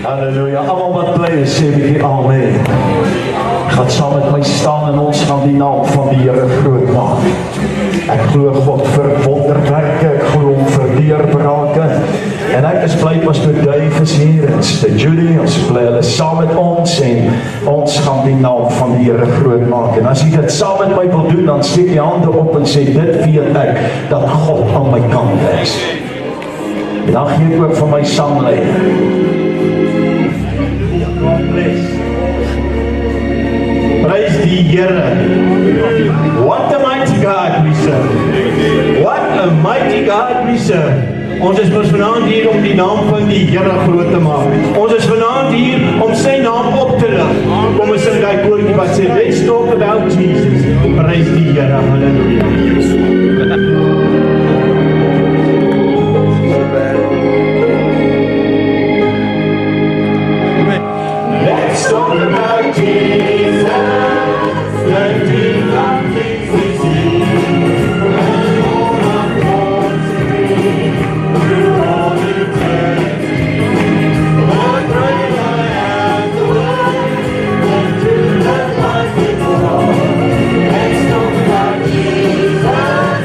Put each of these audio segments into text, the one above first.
Halleluja. Allemaal wat bly is, sê 'n bietjie amen. Gaan saam met my staan en ons gaan die naam van die Here groot maak. Ek glo God vir wonderwerke, ek glo hom vir deurbrake. En ek is bly Pastor Dave is hier en Sister Judy, ons bly hulle saam met ons en ons gaan die naam van die Here groot maak. En as jy dit saam met my wil doen, dan steek jy hande op en sê, dit weet ek, dat God aan my kant is. En dan gee ek ook vir my sangleier. Praise die Here. What a mighty God we serve. What a mighty God we serve. Ons is vanaand hier om die naam van die Here groot te maak. Ons is vanaand hier om sy naam op te lig. Kom ons sing daai koortjie wat sê, let's talk about Jesus. Praise die Here. Halleluja. Let's talk about Jesus, the King of Kings we see, and all of God's free, through all eternity. What great I am, the one, and to the life before. Let's talk about Jesus.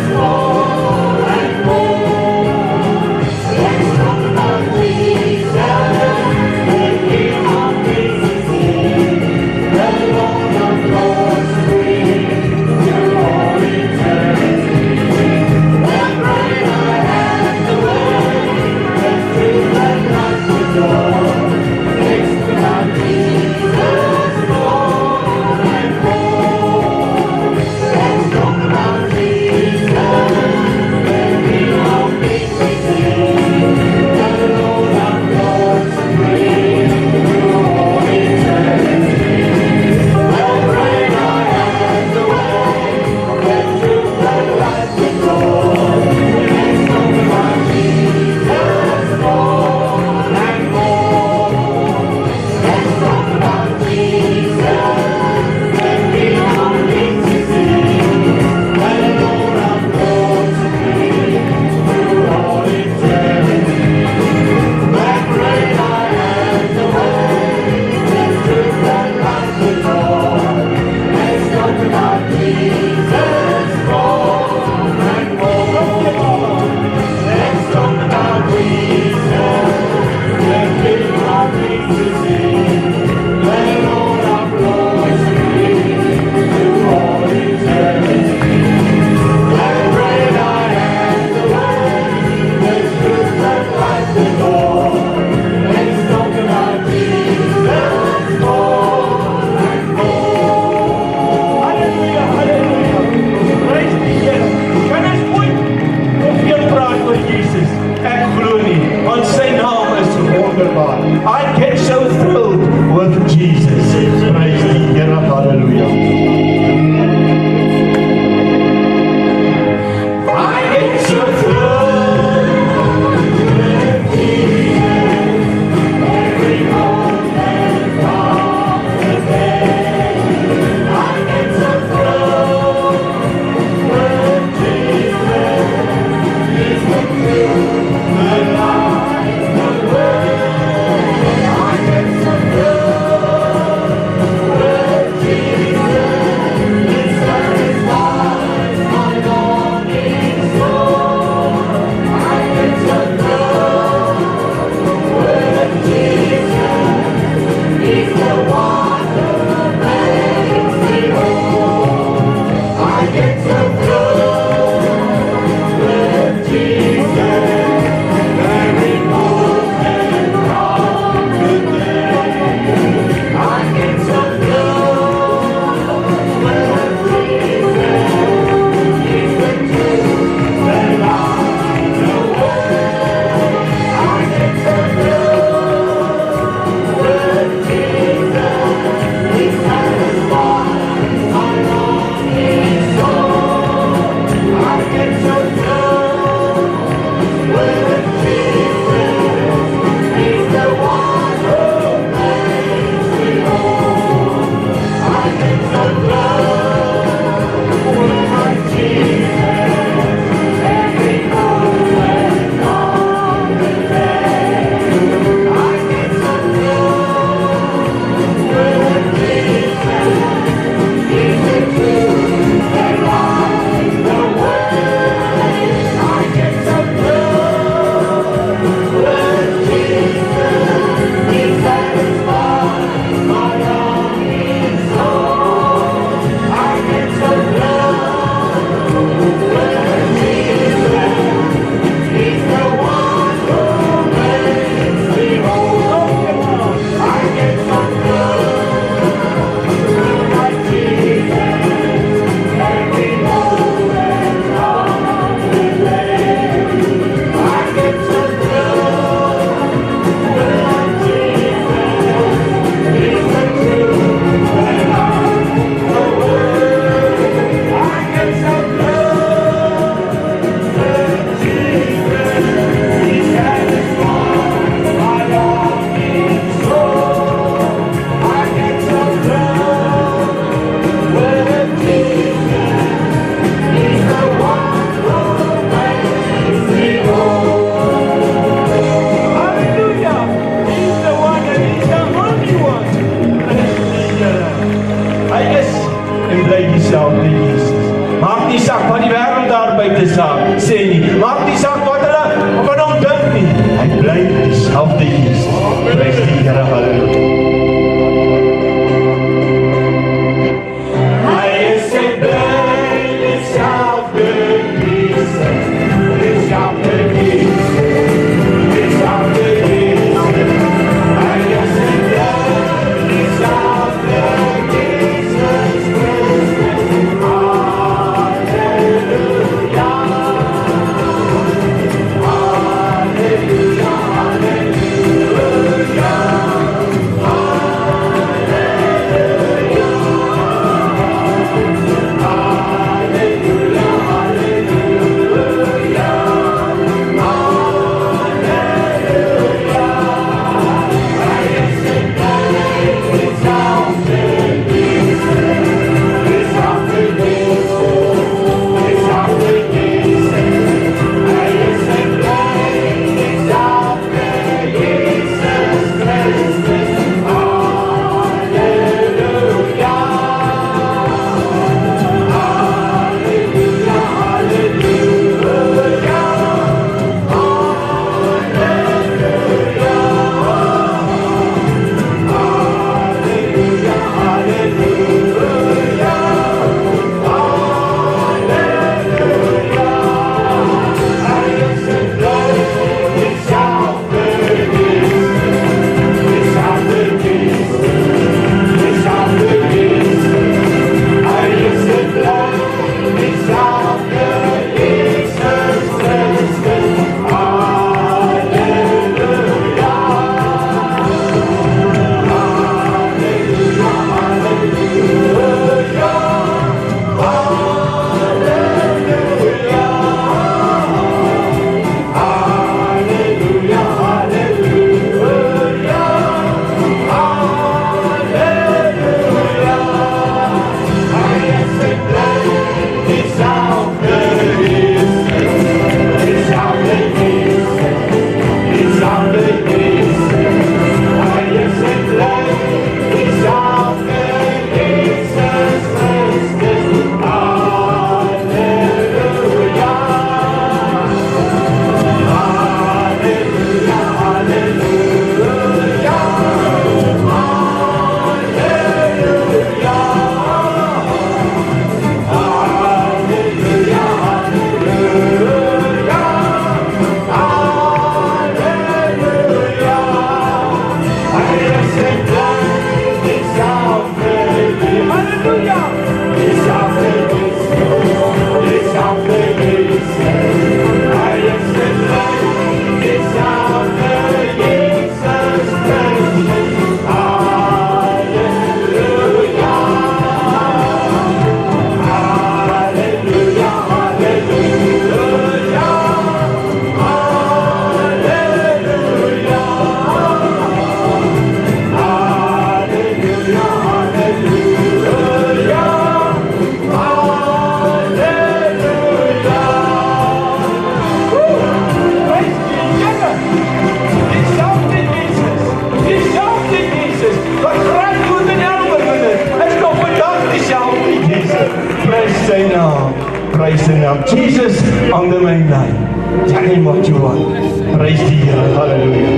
Prys die Here, halleluja.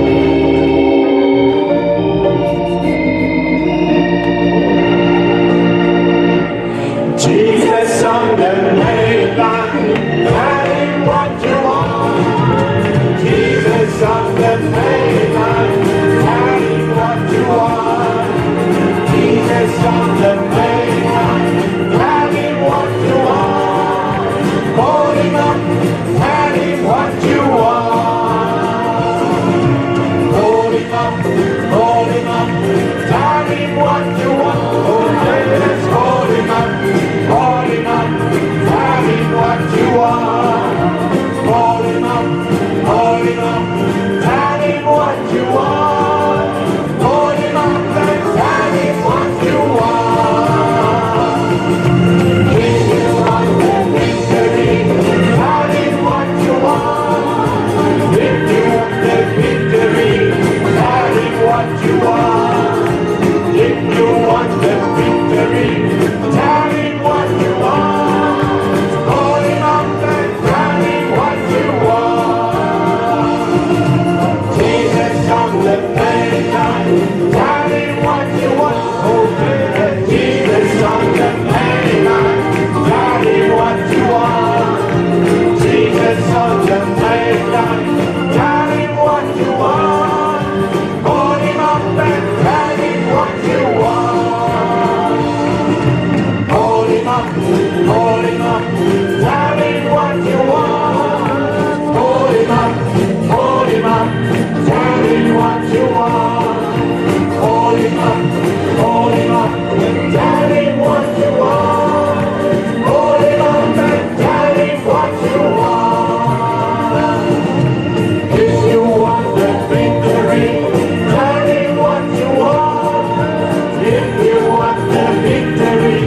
Jesus on the mainland, having what you want. Jesus on the mainland, having what you want. Jesus on the mainland, having what you want. Hold him up, having what you want. Hold him up, having what you want. Oh yes, hold him up, having what you want. Hold him up, having what you want. Hold him up, having what you want. If you want the victory, having what you want. If you want the victory, having what you want. If you want the victory, having what you want. Hold him up and having what you want. Jesus on the mainland, having what you want. Oh, Jesus on the mainland, having what you want. Jesus on the mainland, having what you want. Hold him up and having what you want. Hold him up, having what you want. Hold him up, having what you want. Hold him up, having what you want. Hold him up and having what you want. If you want the victory, having what you want. If you want the victory,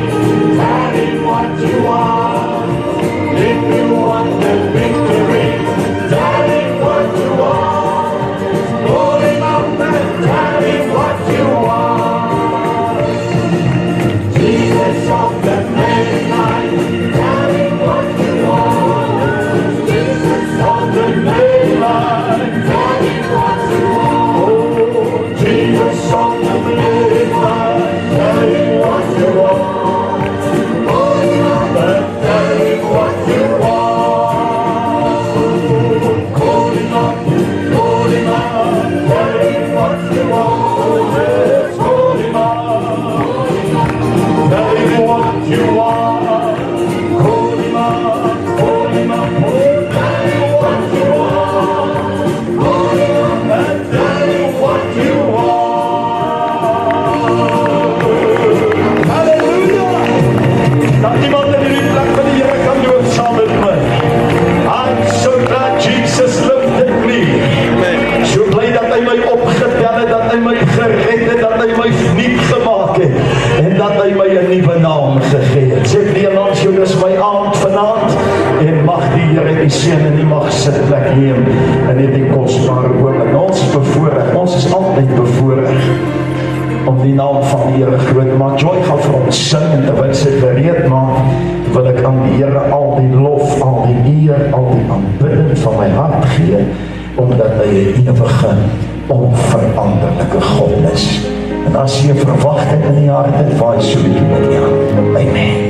having what you want. If you want the victory, having what you want. Hold him up and having what you want. Jesus on the mainline, having what you want. Jesus on the mainline, having what you want. Oh, Jesus on the mainline, having what you want. Hold him up and having what you want. Hold him up, having what you want. Oh yes, hold him up, having what you want. Hold him up, having what you want. Hold him up and having what you want. Halleluja! Dat iemand in die plek van die Here kan doen saam met my. I'm so glad Jesus lived in me. So bly dat hy my opgetel het, dat hy my gered het, dat hy my nuut gemaak het en dat hy my 'n nuwe naam gegee het. Sê die langs jou, dis my aand vanaand en mag die Here die seën en die mag sitplek neem in hierdie kosbare oomblik. Ons is bevoorreg, ons is altyd bevoorreg om die naam van die Here groot te maak. Joy gaan vir ons sing en terwyl sy gereed maak, wil ek aan die Here al die lof, al die eer, al die aanbidding van my hart gee, omdat hy 'n ewige, onveranderlike God is. En as jy 'n verwagting in die hart het, waai so 'n bietjie met die hand. Amen.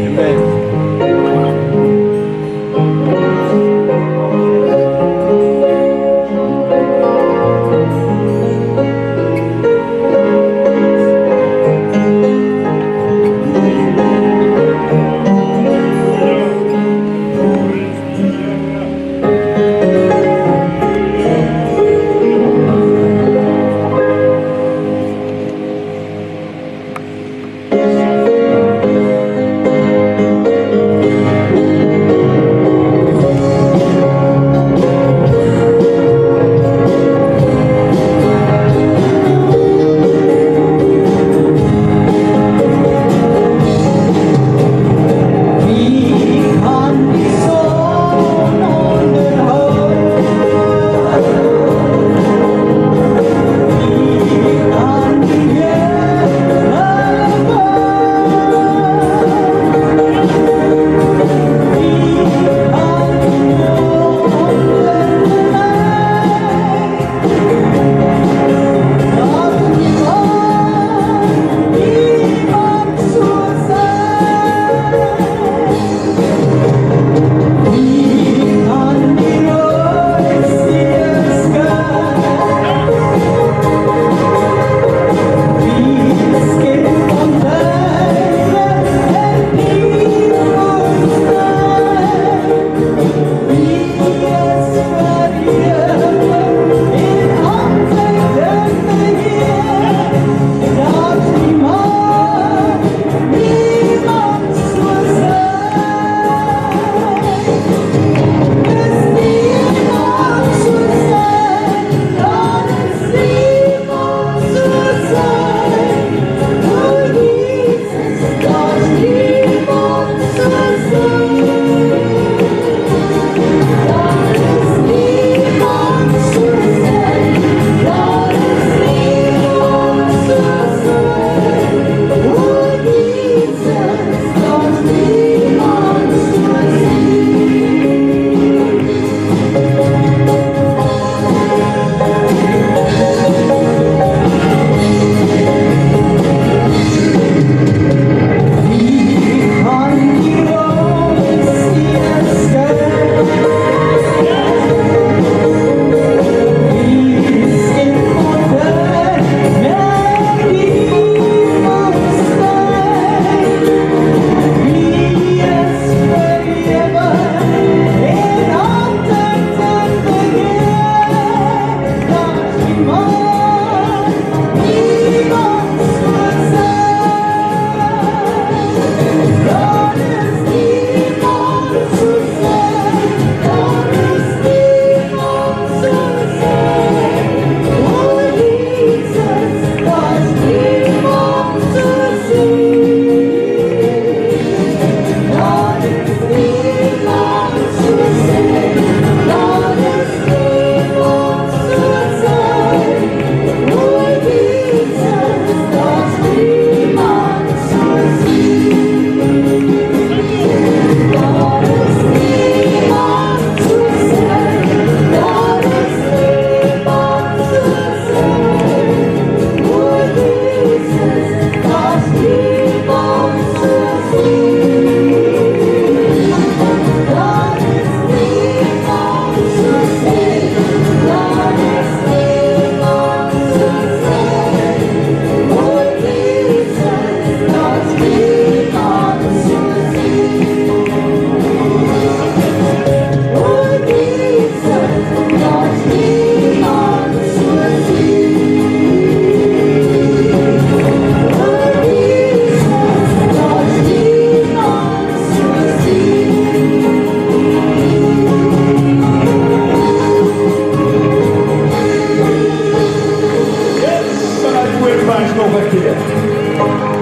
keer.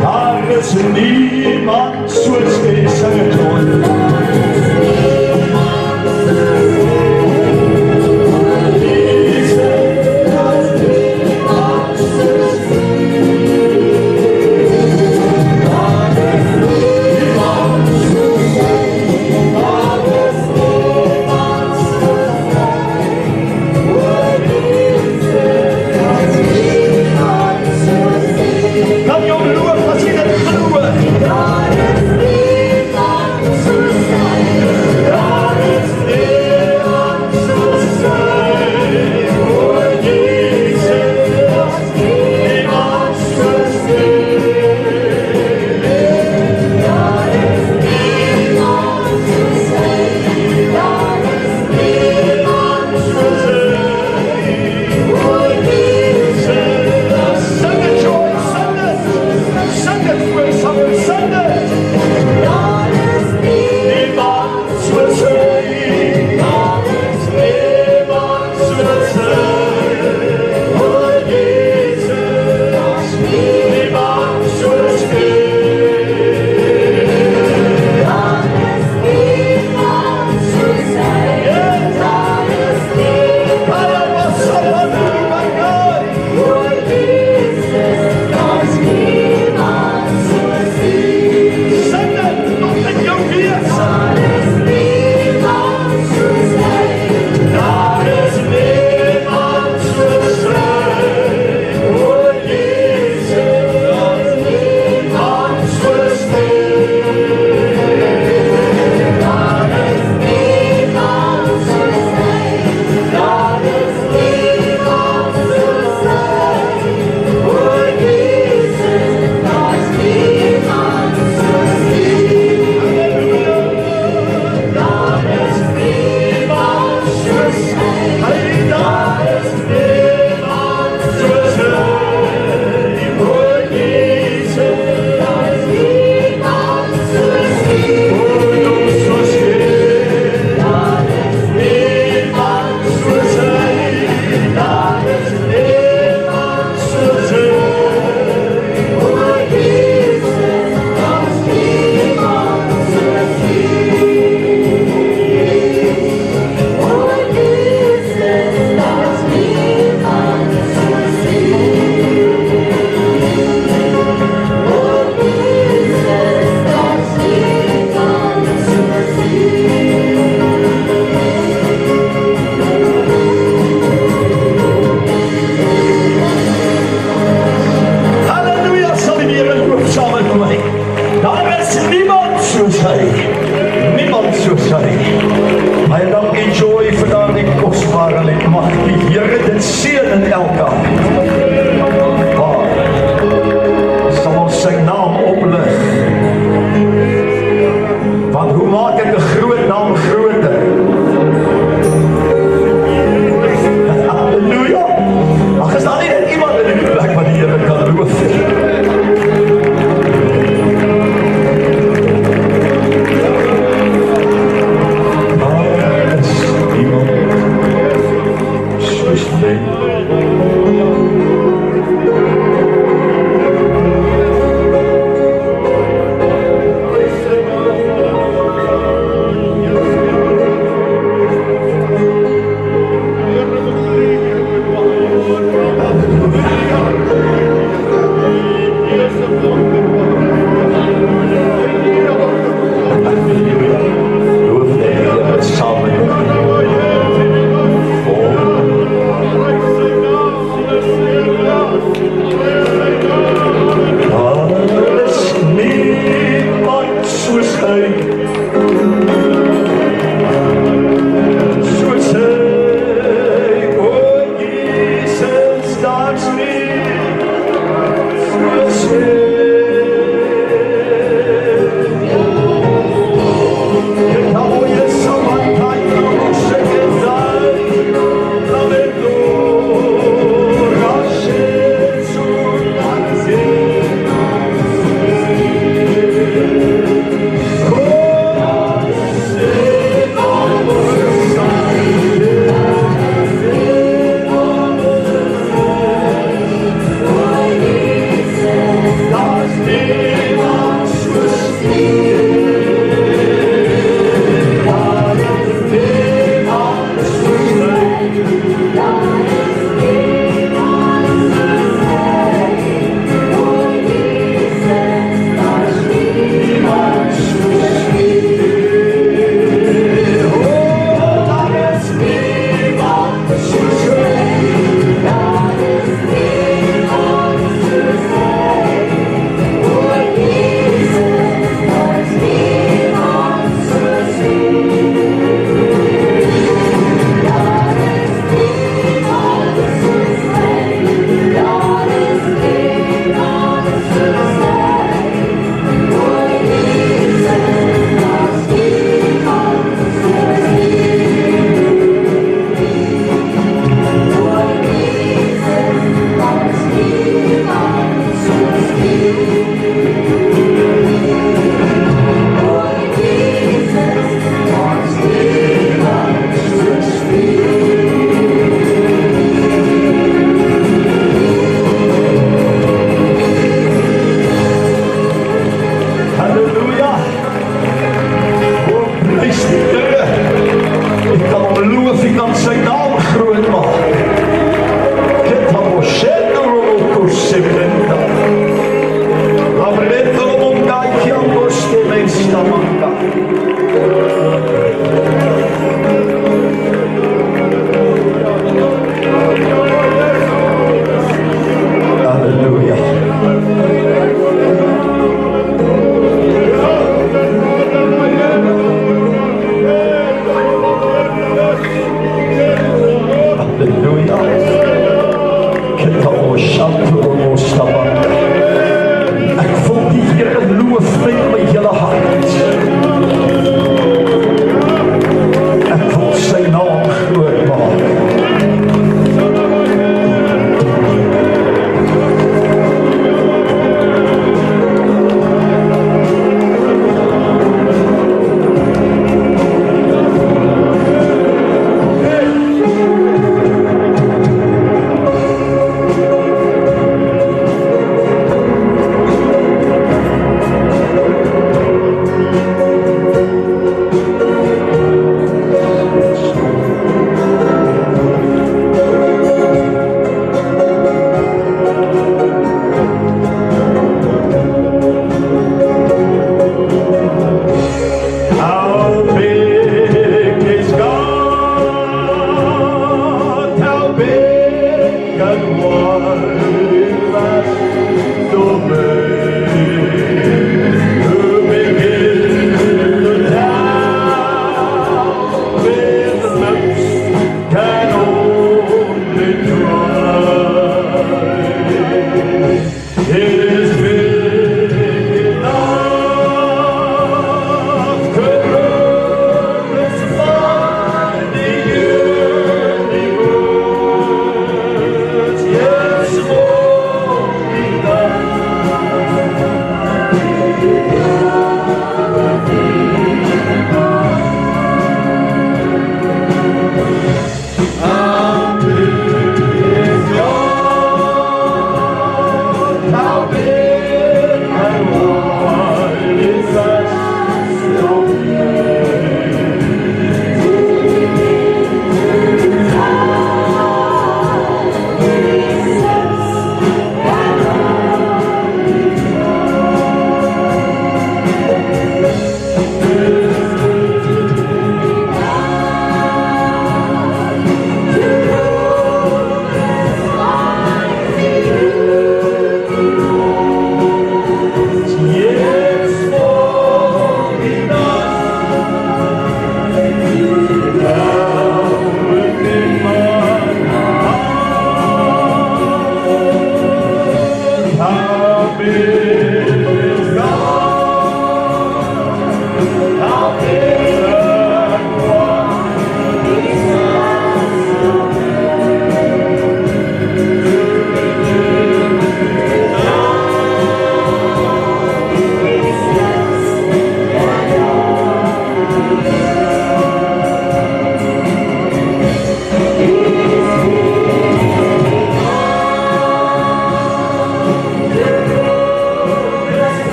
Daar is niemand soos jy, sing het ons.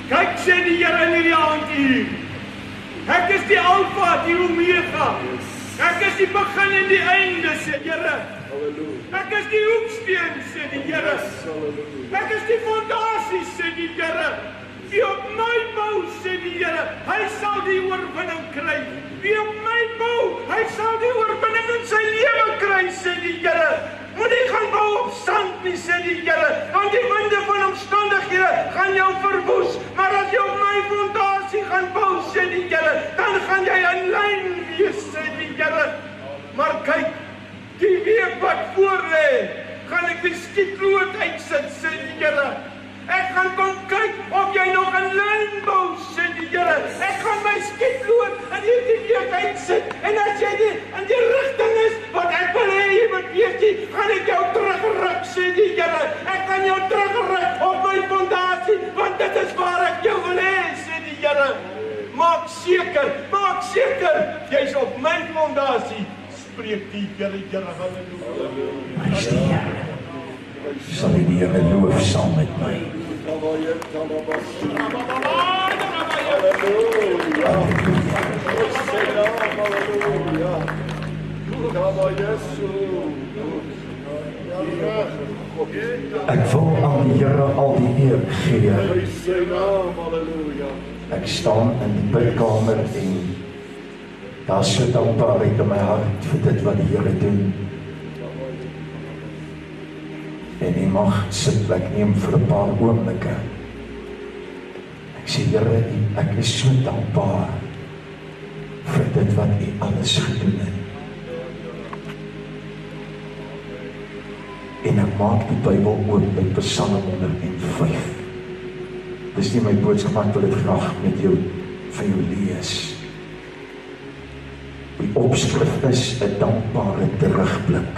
Kijk, zit hier en jullie aan hier. is die Alpha, die Omega. Ek is die begin en die einde, sê Here. Ek is die hoeksteen, sê die Here. Ek is die fondasie, sê die Here. Wie op my bou, sê die Here, hy sal die oorwinning kry. Wie op my bou, hy sal die oorwinning in sy lewe kry, sê die Here. Moenie gaan bou op sand nie, sê die Here, want die winde van omstandighede gaan jou verwoes. Maar as jy op my fondasie gaan bou, sê die Here, dan gaan jy in lyn wees, sê die Here. Maar kyk, die week wat voor lê, gaan ek die skietlood uitsit, sê die Here. Ek gaan kom kyk of jy nog in lyn bou, sê die Here. Ek gaan my skietlood in hierdie week uitsit. En as jy in die rigting is wat ek wil hê jy moet weet, gaan ek jou terugruk, sê die Here. Ek gaan jou terugruk op my fondasie, want dit is waar ek jou wil hê, sê die Here. Maak seker, jy's op my fondasie, spreek die Here, halleluja. Prys die Here. Sal die Here loof saam met my. Ek wil aan die Here al die eer gee. Ek staan in die bidkamer en daar so dankbaarheid in my hart vir dit wat die Here doen. En die mag sitplek neem vir 'n paar oomblikke. Ek sê Here, ek is so dankbaar vir dit wat U alles gedoen het. En ek maak die Bybel oop by Psalm 105. Dis nie my boodskap, maar ek wil dit graag met jou vir jou lees. Die opskrif is 'n dankbare terugblik.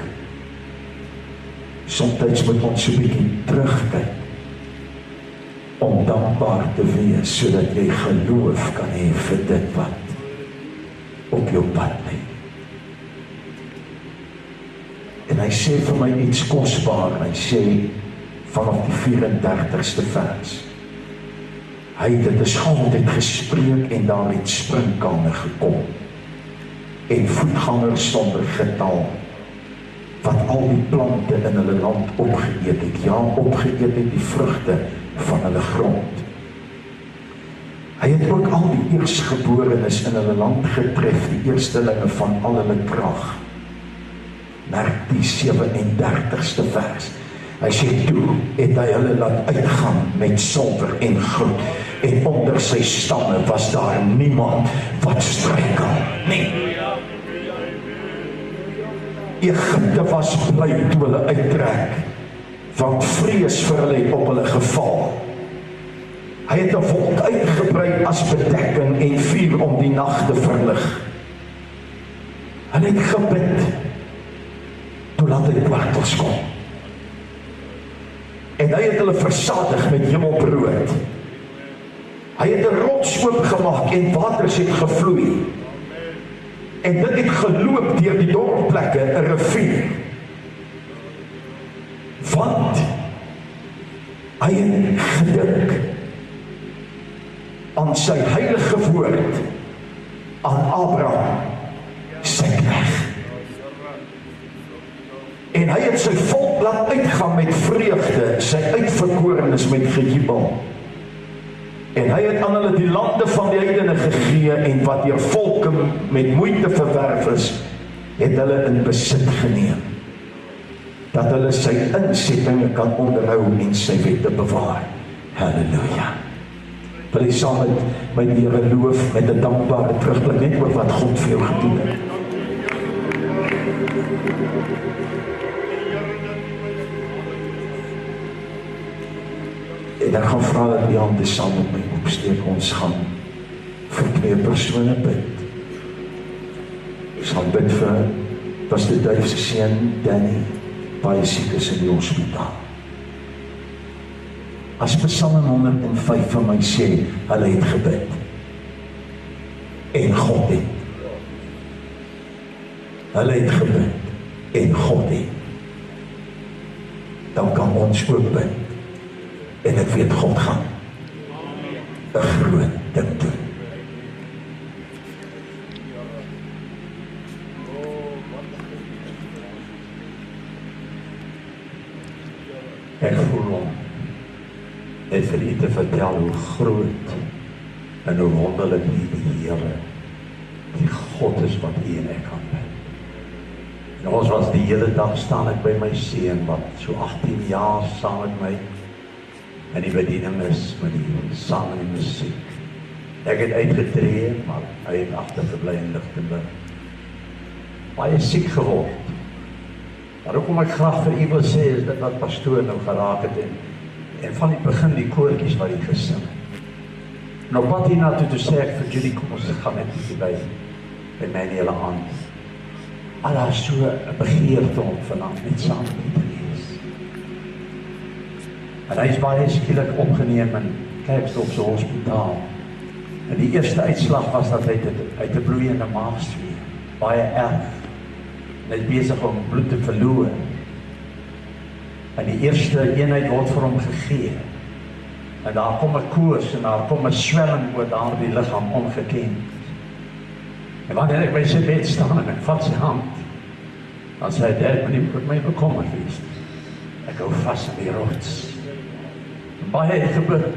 Soms moet ons so 'n bietjie terugkyk om dankbaar te wees, sodat jy geloof kan hê vir dit wat op jou pad lê. En hy sê vir my iets kosbaar, hy sê vanaf die 34ste vers. Hy het dit is altyd gespreek en daar het sprinkane gekom en voetgangers sonder getal wat al die plante in hulle land opgeëet het, ja, opgeëet het die vrugte van hulle grond. Hy het ook al die eerstgeborenes in hulle land getref, die eerstelinge van al hulle krag. Merk die 37ste vers. Hy sê, toe het hy hulle laat uitgaan met silwer en goud, en onder sy stamme was daar niemand wat struikel nie. Egipte was bly toe hulle uittrek, want vrees vir hulle het op hulle geval. Hy het 'n wolk uitgebrei as bedekking en vuur om die nag te verlig. Hulle het gebid, toe laat hy kwartels kom. En hy het hulle versadig met hemelbrood. Hy het 'n rots oopgemaak en waters het gevloei. En dit het geloop deur die dorpsplekke, 'n rivier. Want hy het gedink aan sy heilige woord aan Abraham, sy knegt. En hy het sy volk laat uitgaan met vreugde, sy uitverkorenes met gejubel. En hy het aan hulle die lande van die heidene gegee, en wat deur volke met moeite verwerf is, het hulle in besit geneem, dat hulle sy insettinge kan onderhou en sy wette bewaar. Halleluja. Wil jy saam met my die Here loof met 'n dankbare terugblik net oor wat God vir jou gedoen het? En ek gaan vra dat die hande saam met my opsteek. Ons gaan vir 2 persone bid. Ons gaan bid vir Pastor Dave se seun Danny, baie siek is in die hospitaal. As Psalm 105 vir my sê, hulle het gebid en God het. Hulle het gebid en God het. Dan kan ons ook bid. En ek weet God gaan 'n groot ding doen. net vir u te vertel hoe groot en hoe wonderlik die Here, die God is wat u en ek aanbid. En ons was die hele dag staan ek by my seun wat so 18 jaar saam met my in die bediening is met die sang en die musiek. Ek het uitgetree, maar hy het agtergebly in Lichtenburg. Baie siek geword. Maar hoekom ek graag vir u wil sê is dit wat pastoor nou geraak het en van die begin die koortjies wat hy gesing het. En op pad hiernatoe toe sê ek vir Judy, kom ons gaan net hier by my die hele aand. Al so 'n begeerte om vanaand net saam met u te lees. En hy is baie skielik opgeneem in Klerksdorpse hospitaal. En die eerste uitslag was dat hy uit 'n bloeiende maagsfeer, baie erg. En hy is besig om bloed te verloor. En die eerste eenheid word vir hom gegee. En daar kom 'n koors en daar kom 'n swelling oor daardie liggaam ongekend. En wanneer ek by sy bed staan en ek vat sy hand, dan sê hy, Dad, moet met my bekommerd wees. Ek hou vas aan die rots. En baie het gebid.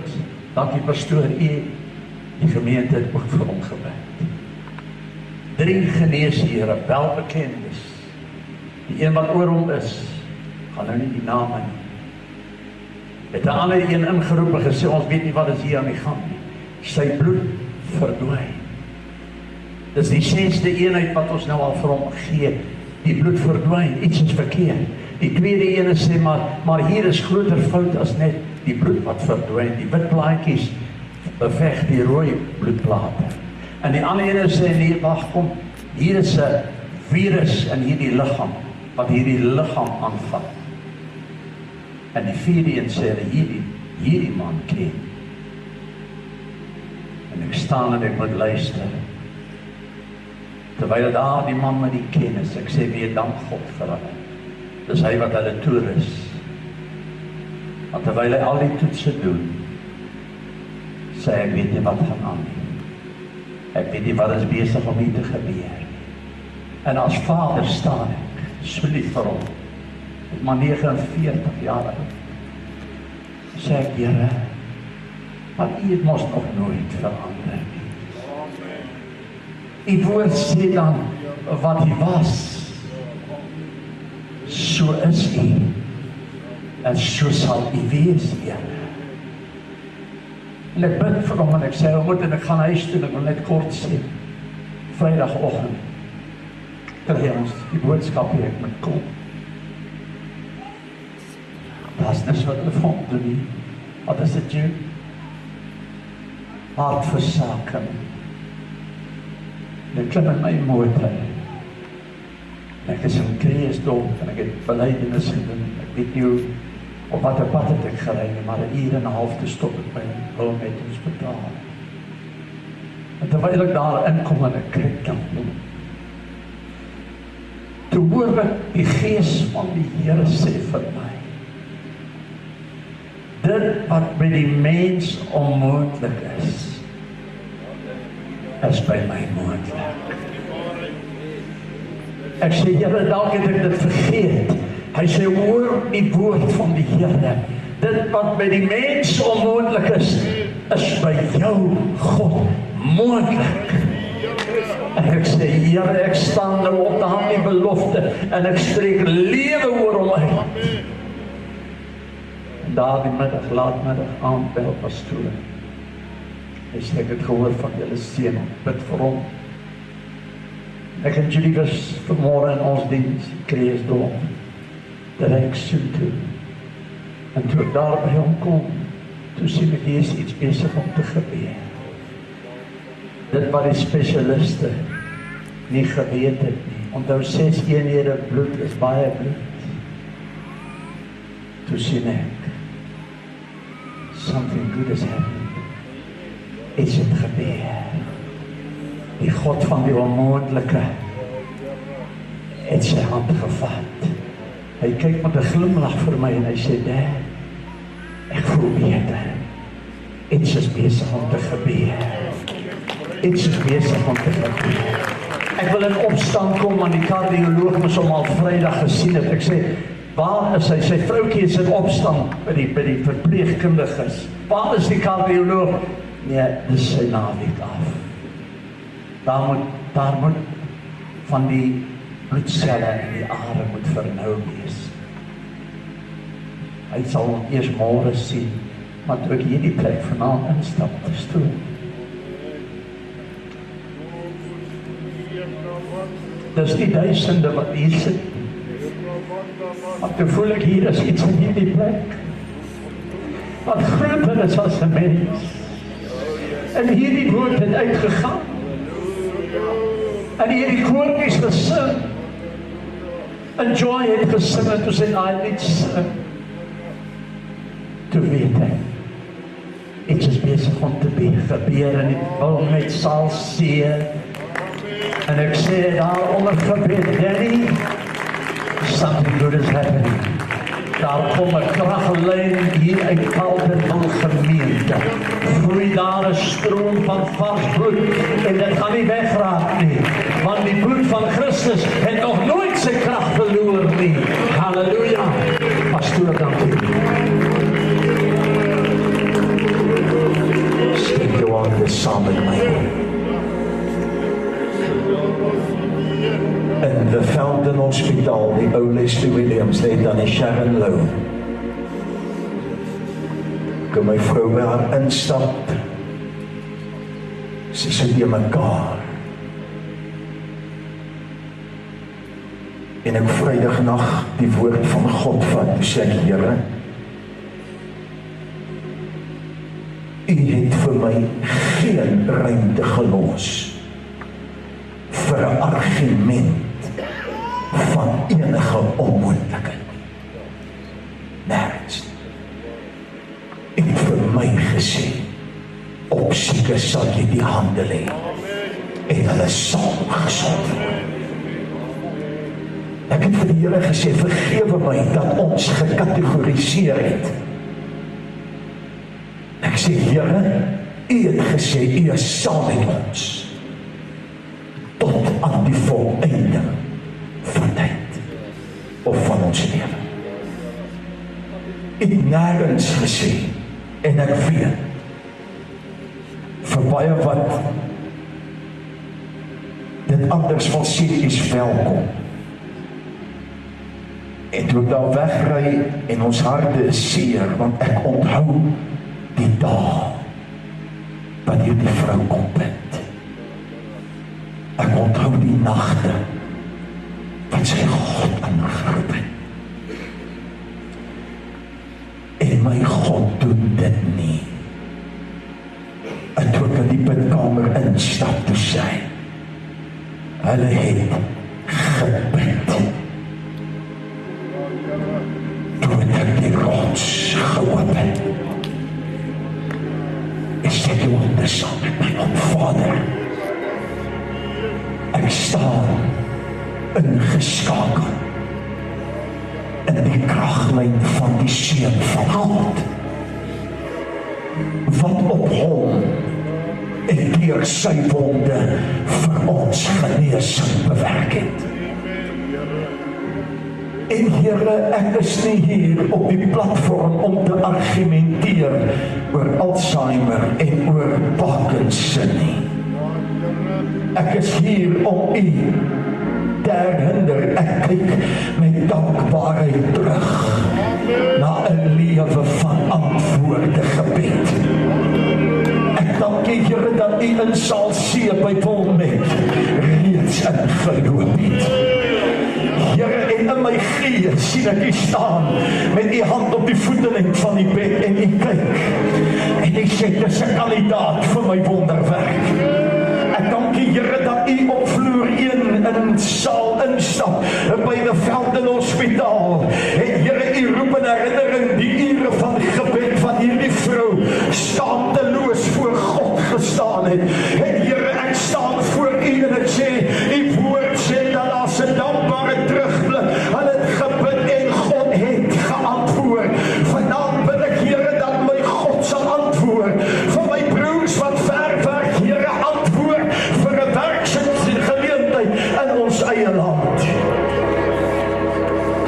Dankie pastoor, die gemeente het ook vir hom gebid. 3 geneeshere, welbekendes. Die een wat oor hom is, gaan nou nie die name nie. Het 'n ander een ingeroep en gesê, ons weet nie wat is hier aan die gang nie. Sy bloed verdwyn. Dis die 6de eenheid wat ons nou al vir hom gee. Die bloed verdwyn, iets is verkeerd. Die tweede ene sê, maar hier is groter fout as net die bloed wat verdwyn. Die wit plaatjies beveg die rooi bloedplate. En die ander ene sê, nee, wag, kom, hier is 'n virus in hierdie liggaam, wat hierdie liggaam aanvat. En die vierde een sê, hierdie man ken. En ek staan en ek moet luister. Terwyl daar die man met die kennis, ek sê weer dank God vir hulle. Dis hy wat hulle toerus. Want terwyl hy al die toetse doen, sê ek weet nie wat gaan aan nie. Ek weet nie wat is besig om hier te gebeur. En as vader staan ek, so lief vir hom. Ek maar 49 jaar oud. Sê ek, Here, maar u het mos nog nooit verander nie. Die woord sê dan, wat hy was, so is hy, en so sal hy wees, Here. En ek bid vir hom, en ek sê, en ek gaan huis toe, en ek wil net kort sê, Vrydagoggend, kry ons die boodskap hier, ek moet kom. Dat is niks wat hulle vir hom doen nie. Wat is dit, jy? Hartversaking. En ek klim in my motor. En ek is in Klerksdorp en ek het belydenis gedoen. Ek weet nie hoe, op wat pad het ek gery, maar 1 uur en 'n half te stop ek by Wilmette Hospitaal. En terwyl ek daar inkom en ek kyk dan, toe hoor ek die gees van die Here sê vir my, dit wat by die mens onmoontlik is by my moontlik. Ek sê, Here, dalk het ek dit vergeet. Hy sê, hoor die woord van die Here. Dit wat by die mens onmoontlik is by jou, God, moontlik. En ek sê, Here, ek staan nou op daardie belofte en ek spreek lewe oor hom uit. En daardie middag, laatmiddag, aanbel pastoor. Hy sê, ek het gehoor van julle seun, bid vir hom. Ek en Judy was vanmorgen in ons diens, Klerksdorp, dat ek soen toe. En toe ek daar by hom kom, toe sien ek hier is iets besig om te gebeur. Dit wat die specialiste nie geweet het nie. Onthou 6 eenhede bloed is baie bloed. Toe sien ek, something good is happening. Iets het gebeur. Die God van die onmoontlike het sy hand gevat. Hy kyk met 'n glimlach vir my en hy sê, Dad, ek voel beter. Iets is besig om te gebeur. Iets is besig om te gebeur. Ek wil in opstand kom, want die kardioloog moes hom al Vrydag gesien het. Ek sê, Waar is hy? Sy vroukie is in opstand by die verpleegkundiges. Waar is die kardioloog? Nee, dis sy naweek af. Daar moet van die bloedselle in die are moet vernou wees. Hy sal eers môre sien, maar toe ek hierdie plek vanaand instap, verstoor. Dis die duisende wat hier sit. Maar toe voel ek hier is iets in hierdie plek wat groter is as 'n mens. En hierdie woord het uitgegaan. En hierdie koortjies gesing. En Joy het gesing en toe sy lied sing. Toe weet hy, iets is besig om te gebeur en die wilheid sal seën. En ek sê daar onder gebed, Danny, something good is happening. Daar kom 'n kraglyn hier uit Carletonville gemeente. Vloei daar 'n stroom van vars bloed en dit gaan nie wegraak nie. Want die bloed van Christus het nog nooit sy krag verloor nie. Halleluja. Pastoor, dankie. Steek jou hande saam met my. In the Fountain Hospitaal, die ou Leslie Williams, het dan die Sharon Lowe. Kom my vrou by haar instap. Sy sit hier mekaar. En ek Vrydag nag die woord van God vat, toe sê ek, Here, U het vir my geen ruimte gelos vir 'n argument van enige onmoontlikheid. Nergens. U het vir my gesê, op sieke sal jy die hande lê en hulle sal gesond word. Ek het vir die Here gesê, vergewe my dat ons gekategoriseer het. Ek sê, Here, U het gesê, U is saam met ons tot aan die volleinding van tyd of van ons lewe. U het nêrens gesê, en ek weet, vir baie wat dit anders wil sê, is welkom. En toe ek daar wegry en ons harte is seer, want ek onthou die dag wat hierdie vrou kom bid. Ek onthou die nagte wat sy God aangeroep het. En my God doen dit nie. En toe ek in die bidkamer instap, toe sê hy, hulle het gebid. Toe het ek die rots geopen. Is dit jou ondersaam met my Vader? Ek staan ingeskakel in die kraglyn van die Seun van God, wat op hom en deur sy wonde vir ons genesing bewerk het. En Here, ek is nie hier op die platform om te argumenteer oor Alzheimer en oor Parkinson nie. Ek is hier om U te herinner. Ek kyk met dankbaarheid terug na 'n lewe van antwoorde gebed. Ek dank U, Here, dat U in Saal C by Wilmet reeds ingeloop het. Here, en in my gees sien ek U staan met U hand op die voetening van die bed en U kyk en U sê, dis 'n kandidaat vir my wonderwerk. Ek dank U, Here, dat U op vloer 1 in Saal instap by die Fountain Hospitaal. En Here, U roep in herinnering die ure van gebed van hierdie vrou staanteloos voor God gestaan het. En Here, ek staan voor U en ek sê, U woord sê dat as 'n dankbare terugblik, hulle het gebid en God het geantwoord. Vanaand bid ek, Here, dat my God sal antwoord vir my broers wat ver werk, Here, antwoord vir 'n werksgeleentheid in ons eie land.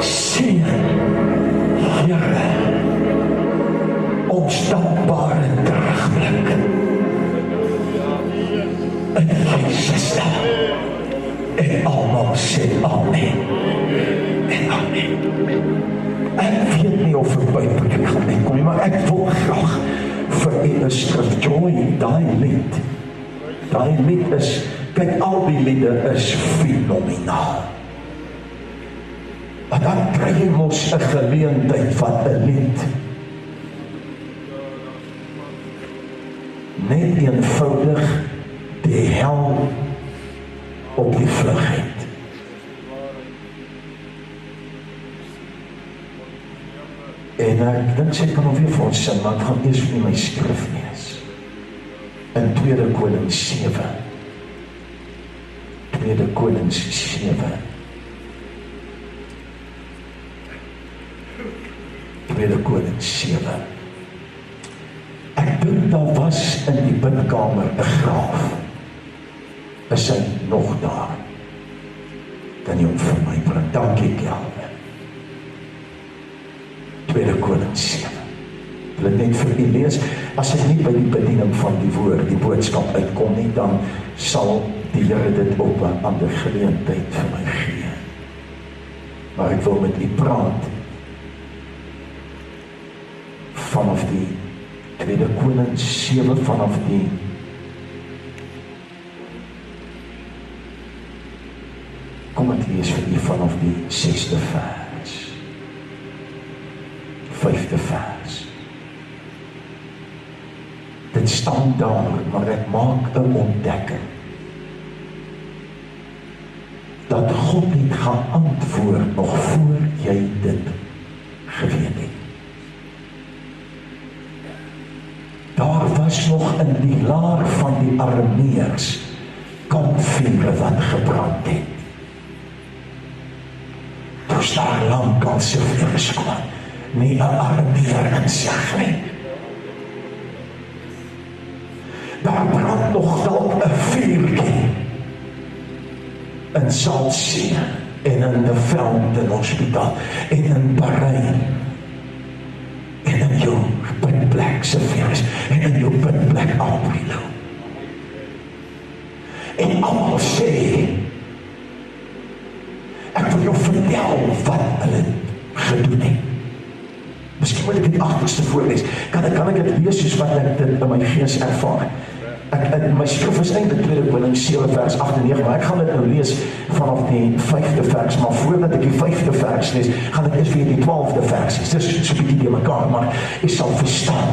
Seën in Jesus naam. En almal sê amen. En amen. Ek weet nie of ek buite gaan kom nie, maar ek wil graag vir u 'n skrif join, daai lied is, kyk, al die liede is fenomenaal. Maar dan kry jy mos 'n geleentheid van 'n lied net eenvoudig die hel op die vlug het. En ek dink sy kan nog weer vir ons sing, maar ek gaan eers vir my skrif lees. In 2 Konings 7. 2 Konings 7. 2 Konings 7. Ek dink daar was in die bidkamer 'n graaf. Is hy nog daar? Kan jy hom vir my bring? Dankie, Kelvin. 2 Konings 7. Wil ek net vir u lees, as ek nie by die bediening van die woord, die boodskap uitkom nie, dan sal die Here dit op 'n ander geleentheid vir my gee. Maar ek wil met u praat vanaf die 2 Konings 7, vanaf die kom ek lees vir u vanaf die 6de vers, 5de vers. Dit staan daar, maar ek maak 'n ontdekking dat God nie gaan antwoord nog voor jy dit geweet het. Daar was nog in die laar van die Arameërs kampvure wat gebrand het. Toes daar lang al so veel skoon, nie 'n Arameër in sig nie. Daar brand nog dalk 'n vuurtjie in Salsie en in die Velden Hospitaal en in Bahrein en in jou bidplek se virus en in jou bidplek Aprilo. En almal sê, ek wil jou vertel wat hulle gedoen het. Miskien moet ek die agterste voorlees. Kan ek dit lees soos wat ek dit in my gees ervaar? My skrif is eintlik 2 Konings 7 vers 8 en 9, maar ek gaan dit nou lees vanaf die 5de vers, maar voordat ek die 5de vers lees, gaan ek eers weer die 12de vers lees. Dis so 'n bietjie deur mekaar, maar jy sal verstaan.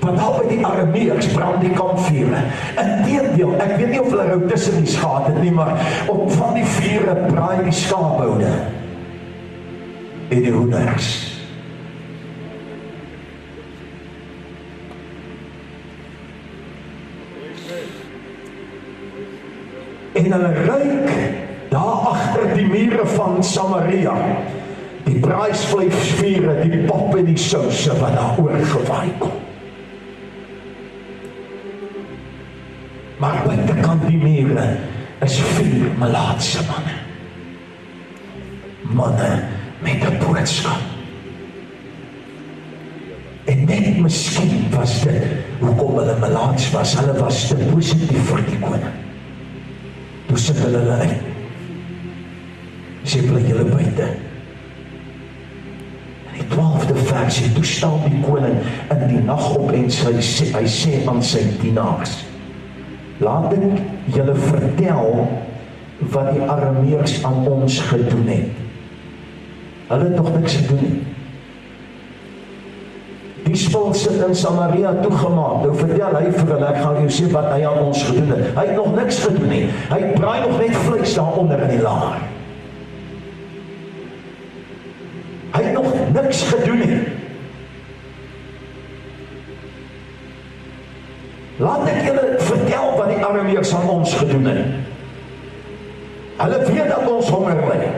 Want al by die Arameërs brand die kampvure. Inteendeel, ek weet nie of hulle rou tussen die gehad het nie, maar op van die vure braai die skaapboude en die hoenders. En hulle ruik daar agter die mure van Samaria die braaivleisvure, die pap en die souse wat daar oorgewaai kom. Maar buitekant die mure is 4 melaatse manne. Manne met 'n boodskap. En net miskien was dit hoekom hulle melaats was. Hulle was te positief vir die koning. Toe sit hulle uit. Sê bly julle buite. In die 12de versie, toe staan die koning in die nag op en hy sê aan sy dienaars, laat ek julle vertel wat die Arameërs aan ons gedoen het. Hulle het nog niks gedoen nie. Die spul sit in Samaria toegemaak. Nou vertel hy vir hulle, ek gaan jou sê wat hy aan ons gedoen het. Hy het nog niks gedoen nie. Hy braai nog net vleis daaronder in die laar. Hy het nog niks gedoen nie. Laat ek julle vertel wat die Arameërs aan ons gedoen het. Hulle weet dat ons honger ly.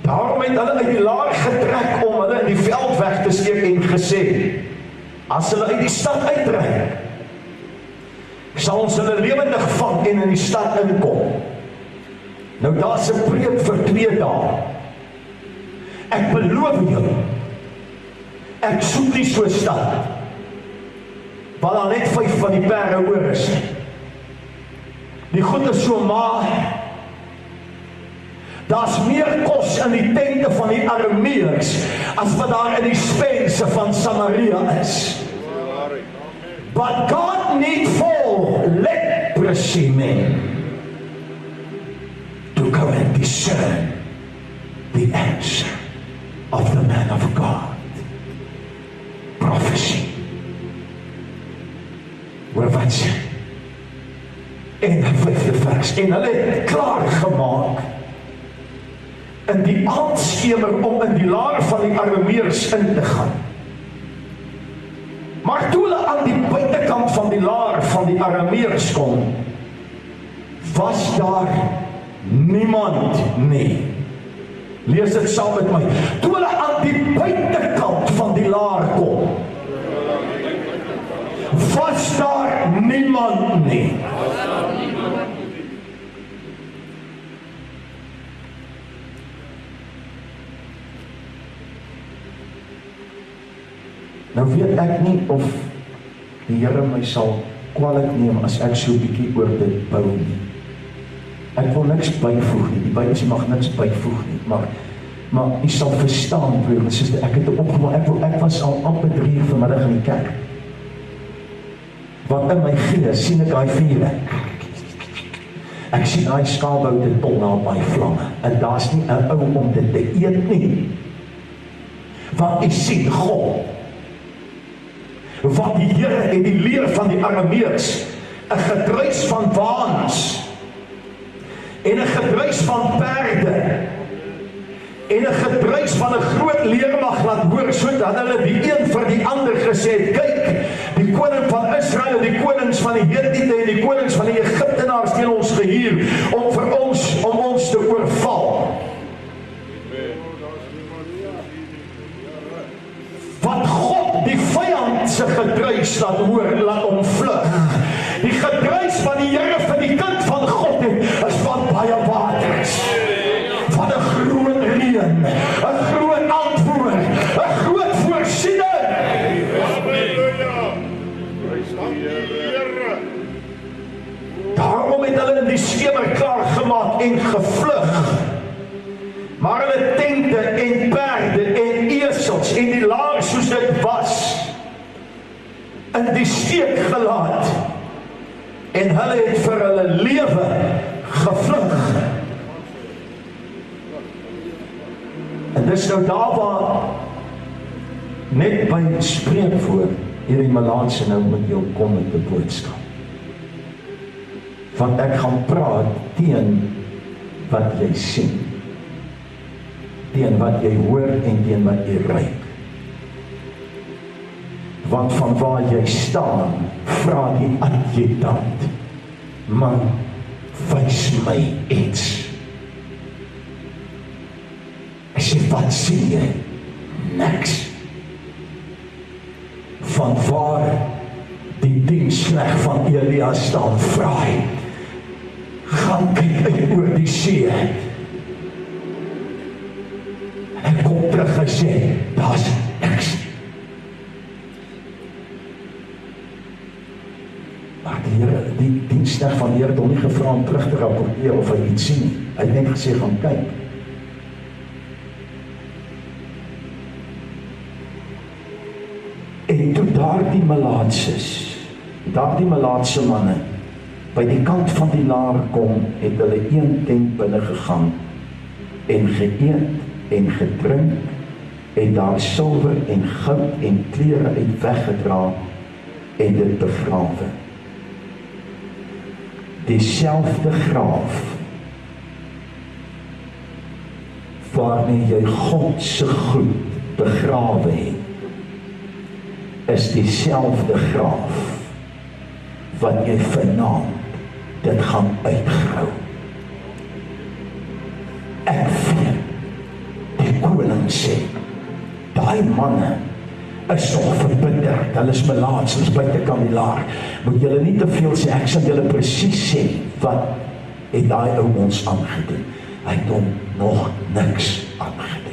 Daarom het hulle uit die laar getrek om hulle in die veld weg te steek en gesê, as hulle uit die stad uittrek, sal ons hulle lewendig vang en in die stad inkom. Nou daar's 'n preek vir 2 dae. Ek beloof jou, ek soek nie so 'n stad waar daar net 5 van die perde oor is. Die goed is so maar, daar's meer kos in die tente van die Arameërs, as wat daar in die spense van Samaria is. But God need for leprosy men to go and discern the answer of the man of God. Prophecy. Hoor wat sê? En die 5de vers. En hulle het klaar gemaak in die aandskemer om in die laar van die Arameërs in te gaan. Maar toe hulle aan die buitekant van die laar van die Arameërs kom, was daar niemand nie. Lees dit saam met my. Toe hulle aan die buitekant van die laar kom, was daar niemand nie. Nou weet ek nie of die Here my sal kwalijk neem as ek so 'n bietjie oor dit bou nie. Ek wil niks byvoeg nie, die Bybel sê mag niks byvoeg nie, maar jy sal verstaan, broer en suster, ek het opgemaak, ek was al amper 3 uur vanmiddag in die kerk. Want in my gees sien ek daai vuur. Ek sien daai skaapboute tol na by vlamme, en daar's nie 'n ou om dit te eet nie. Want jy sien God, want die Here en die leer van die Arameërs, 'n gedruis van waans, en 'n gedruis van perde, en 'n gedruis van 'n groot leermag laat hoor, sodat hulle die een vir die ander gesê het, kyk, die koning van Israel, die konings van die Hetiete en die konings van die Egiptenaars teen ons gehuur, om ons te oorval. Wat God die vyand se gedruis laat hoor, laat hom vlug. Die gedruis van die Here vir die kind van God is van baie waters, van 'n groot reën, 'n groot antwoord, 'n groot voorsiening. Daarom het hulle in die skemer klaar gemaak en gevlug. Maar hulle tente en perde en esels en die laar soos dit was, in die steek gelaat, en hulle het vir hulle lewe gevlug. En dis nou daar waar net by spreekwoord hierdie Malaatse nou met jou kom met 'n boodskap. Want ek gaan praat teen wat jy sien, teen wat jy hoor en teen wat jy ruik. Want van waar jy staan, vra die adjutant, man, wys my iets. Ek sê, wat sien jy? Niks. Van waar die diensknegt van Elia staan, vra hy, gaan kyk uit oor die see. En kom terug en sê, daar's niks. Maar die diensknegt van die Here het hom nie gevra om terug te rapporteer of hy iets sien nie. Hy het net gesê, gaan kyk. En toe daardie malaatse manne by die kant van die laar kom, het hulle een tent binne gegaan en geëet en gedrink en daar silwer en goud en klere uit weggedra en dit begrawe. Dieselfde graaf waarmee jy God se goed begrawe het, is dieselfde graaf wat jy vanaand dit gaan uitgrou. Ek weet, die koning sê, daai manne is nog verbitterd, hulle is melaats, hulle is buitekant die laar. Moet julle nie te veel sê, ek sal julle presies sê, wat het daai ou ons aangedoen? Hy het hom nog niks aangedoen.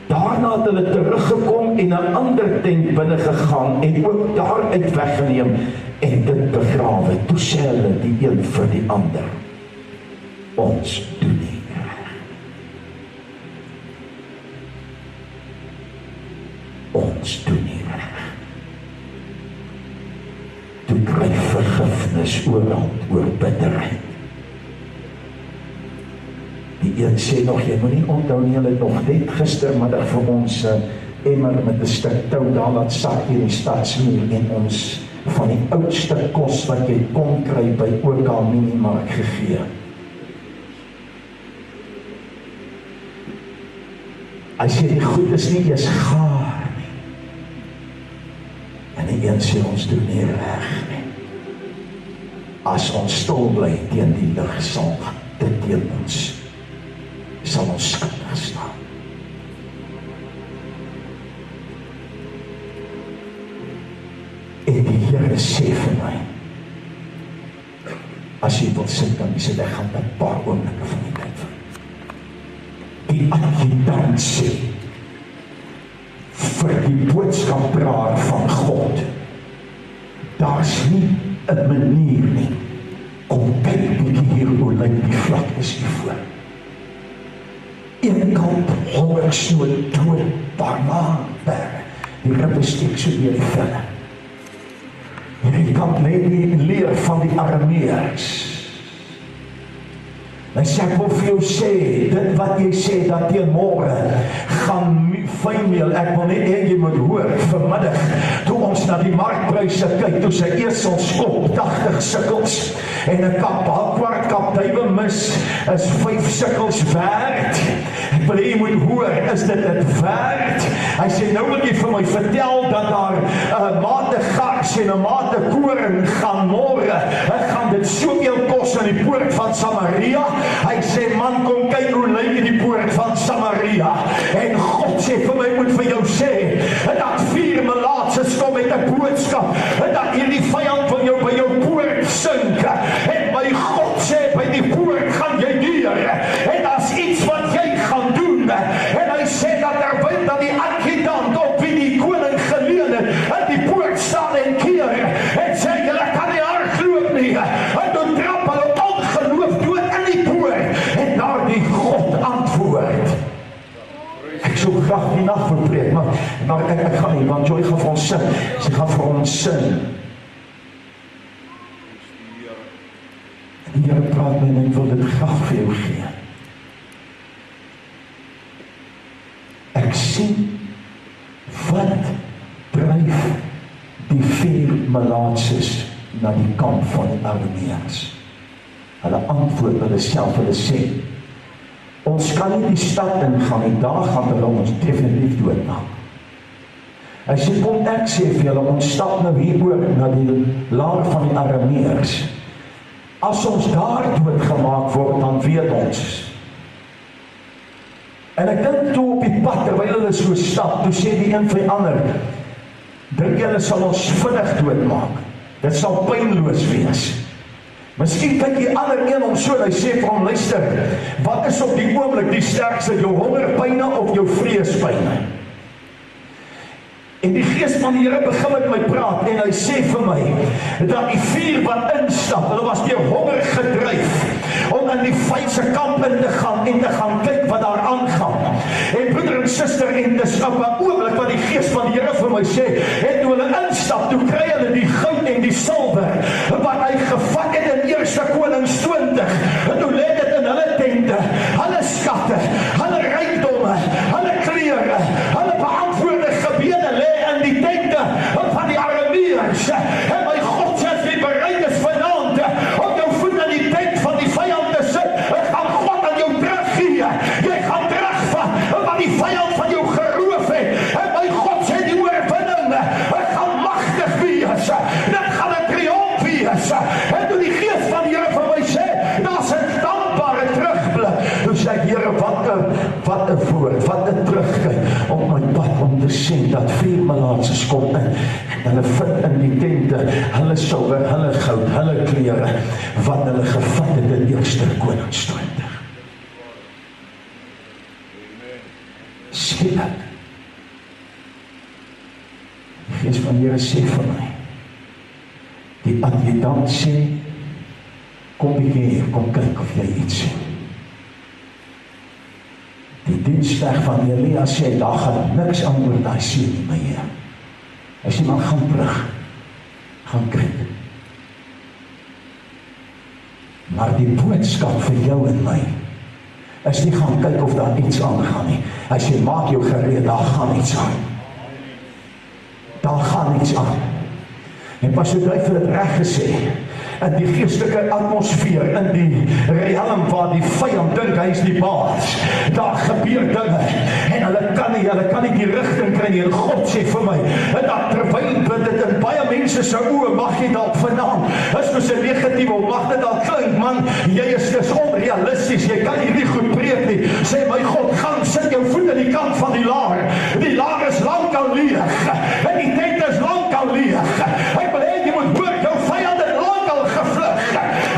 Daarna het hulle teruggekom en 'n ander tent binne gegaan en ook daaruit weggeneem en dit begrawe. Toe sê hulle die een vir die ander, ons doen nie reg. Ons doen nie reg. Toe dryf vergifnis oral oor bitterheid. Die een sê nog, jy moet nie onthou nie, hulle het nog net gistermiddag vir ons emmer met 'n stuk tou daar laat sak hier in die stadsmuur en ons van die oudste kos wat jy kon kry by OK Minimark gegee. Hy sê die goed is nie eers gaar nie. En die een sê ons doen nie reg nie. As ons stil bly teen die lig sal dit teen ons sal ons skuldig staan. En die Here sê vir my, as jy wil sit, dan is dit, ek gaan 'n paar oomblikke van die tyd van. Die adjutant sê, vir die boodskapdraer van God, daar's nie 'n manier nie, kom kyk bietjie hier hoe lyk die vlaktes hiervoor. Een kant hongersnood, dood, barmaanberg, die rippe steek so deur die velle. Hierdie kant lê die leer van die Arameërs. En sê, ek wil vir jou sê, dit wat jy sê, dat teen môre gaan fynmeel, ek wil net hê jy moet hoor, vanmiddag, toe ons na die markpryse kyk, toe sy esels kop 80 sikkels, en 'n kwart kap duiwemis is 5 sikkels werd. Ek wil hê jy moet hoor, is dit werd? Hy sê, nou wil jy vir my vertel, dat daar 'n mate gars en 'n mate koring gaan môre, ek gaan dit soveel kos in die poort van Samaria. Hy sê, man, kom kyk hoe lyk in die poort van Samaria. En God sê vir my, moet vir jou sê, dat 4 melaatses kom met 'n boodskap, dat hierdie vyand van jou by jou poort sink. En my God sê, by die poort gaan jy deur. En daar's iets wat jy gaan doen. En hy sê dat terwyl dat die adjutant op wie die koning geleen het, in die poort staan en keer, en sê, julle kan nie hardloop nie. En toe trap hulle ongeloof dood in die poort. En daar die God antwoord. Ek sou graag die nag verpreek, maar ek gaan nie, want Joy gaan vir ons sin. Sy gaan vir ons sin. En die Here praat met my en ek wil dit graag vir jou gee. Ek sien wat dryf die 4 melaatses na die kamp van die Arameërs. Hulle antwoord hulle self, hulle sê, ons kan nie die stad ingaan en daar gaan hulle ons definitief doodmaak. Hy sê, kom ek sê vir julle, ons stap nou hieroor na die laar van die Arameërs. As ons daar doodgemaak word, dan weet ons. En ek dink toe op die pad, terwyl hulle so stap, toe sê die een vir die ander, dink julle sal ons vinnig doodmaak. Dit sal pynloos wees. Miskien kyk die ander een om so, en hy sê vir hom, luister, wat is op die oomblik die sterkste, jou hongerpyne of jou vreespyne? En die gees van die Here begin met my praat, en hy sê vir my, dat die 4 wat instap, hulle was deur honger gedryf, om in die vyse kamp in te gaan, en te gaan kyk wat daar aangaan. En broeder en suster, en dis op 'n oomblik wat die gees van die Here vir my sê, en toe hulle instap, toe kry hulle die goud en die silwer, wat hy gevat het in 1 Konings 20, en toe lê dit in hulle tente, hulle skatte, hulle rykdomme, hulle klere, hulle beantwoorde gebede lê in die tente van die Arameërs. En my God sê, as jy bereid is vanaand om jou voet in die tent van die vyand te sit, gaan God aan jou teruggee. Jy gaan terugvat wat die vyand van jou geroof het. En my God sê, die oorwinning gaan magtig wees. Dit gaan 'n triomf wees. En toe die gees van die Here vir my sê, daar's 'n dankbare terugblik. Toe sê ek, Here, wat 'n woord, wat 'n terugkyk op my pad om te sien dat 4 melaatses kom in. En hulle vind in die tente, hulle silwer, hulle goud, hulle klere, wat hulle gevat het in 1 Konings 20. Skielik Die Gees van die Here sê vir my, die adjutant sê, kom bietjie hier, kom kyk of jy iets sien. Die diensweg van Elia sê, daar gaan niks aan oor daai see nie, my Heer. Hy sê, maar gaan terug, gaan kyk. Maar die boodskap vir jou en my, is nie gaan kyk of daar iets aangaan nie. Hy sê, maak jou gereed, daar gaan iets aan. Daar gaan iets aan. En Pastor Duivel het reg gesê, in die geestelike atmosfeer, in die realm waar die vyand dink hy is die baas, daar gebeur dinge, en hulle kan nie die rigting kry nie, en God sê vir my, en dat terwyl dit in baie mense se oë, mag jy dalk vanaand, is soos 'n negatiewe, mag dit dalk klink, man, jy is dis onrealisties, jy kan hier nie goed preek nie, sê my God, gaan sit jou voet in die kant van die laar is lank al leeg, en die tent is lank al leeg, ek wil hê jy moet hoor, jou vyand het lank al gevlug,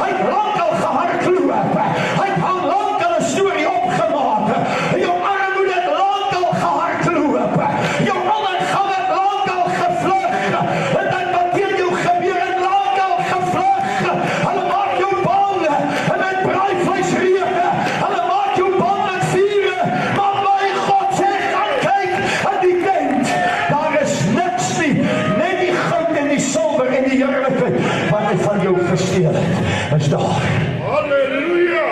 hy het lank al gehardloop, hy het al lank al 'n storie opgemaak, jou armoede het lank al gehardloop, jou ondergang het lank al gevlug, en dit wat teen jou gebeur het lank al gevlug, hulle maak jou bang, en met braaivleis reuk, hulle maak jou bang met vure, maar my God sê, gaan kyk in die tent, daar is niks nie, net die goud en die silwer en die heerlikheid, wat hy van jou gesteel het, is daar. Halleluja!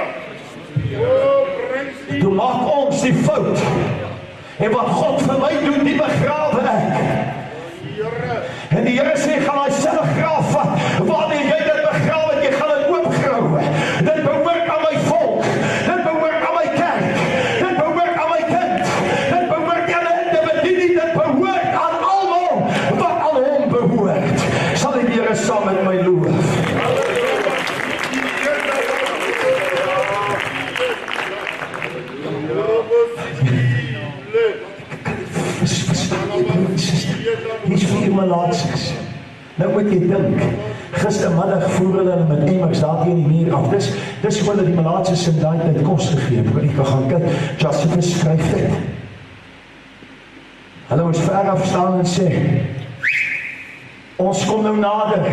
Toe maak ons die fout, en wat God vir my doen, die begrawe ek. En die Here sê, gaan hy self graaf vat, wanneer jy dit begrawe het, jy gaan dit oopgrawe. Dit behoort aan my volk, dit behoort aan my kerk, dit behoort aan my kind, dit behoort aan 'n individu, dit behoort aan almal wat aan hom behoort. Sal die Here saam met my loof. Hier's 4 malaatses. Nou moet jy dink, gistermiddag voer hulle met emmers daar teen die muur af. Dis hoe hulle die malaatses in daai tyd kos gegee het. Ek kan gaan kyk, Josephus skryf dit. Hulle moes ver af staan en sê, ons kom nou nader,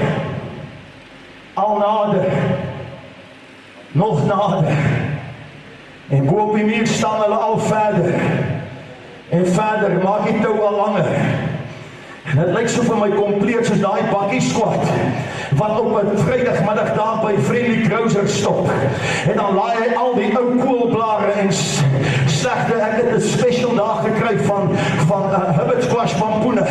al nader, nog nader, en bo op die muur staan hulle al verder, en verder, maak die tou al langer. En het lyk so vir my kompleet soos daai bakkie squat, wat op 'n Vrydagmiddag daar by Friendly Cruiser stop. En dan laai hy al die ou koolblare en slegte, ek het 'n special daar gekry van Hubbard squash pampoene.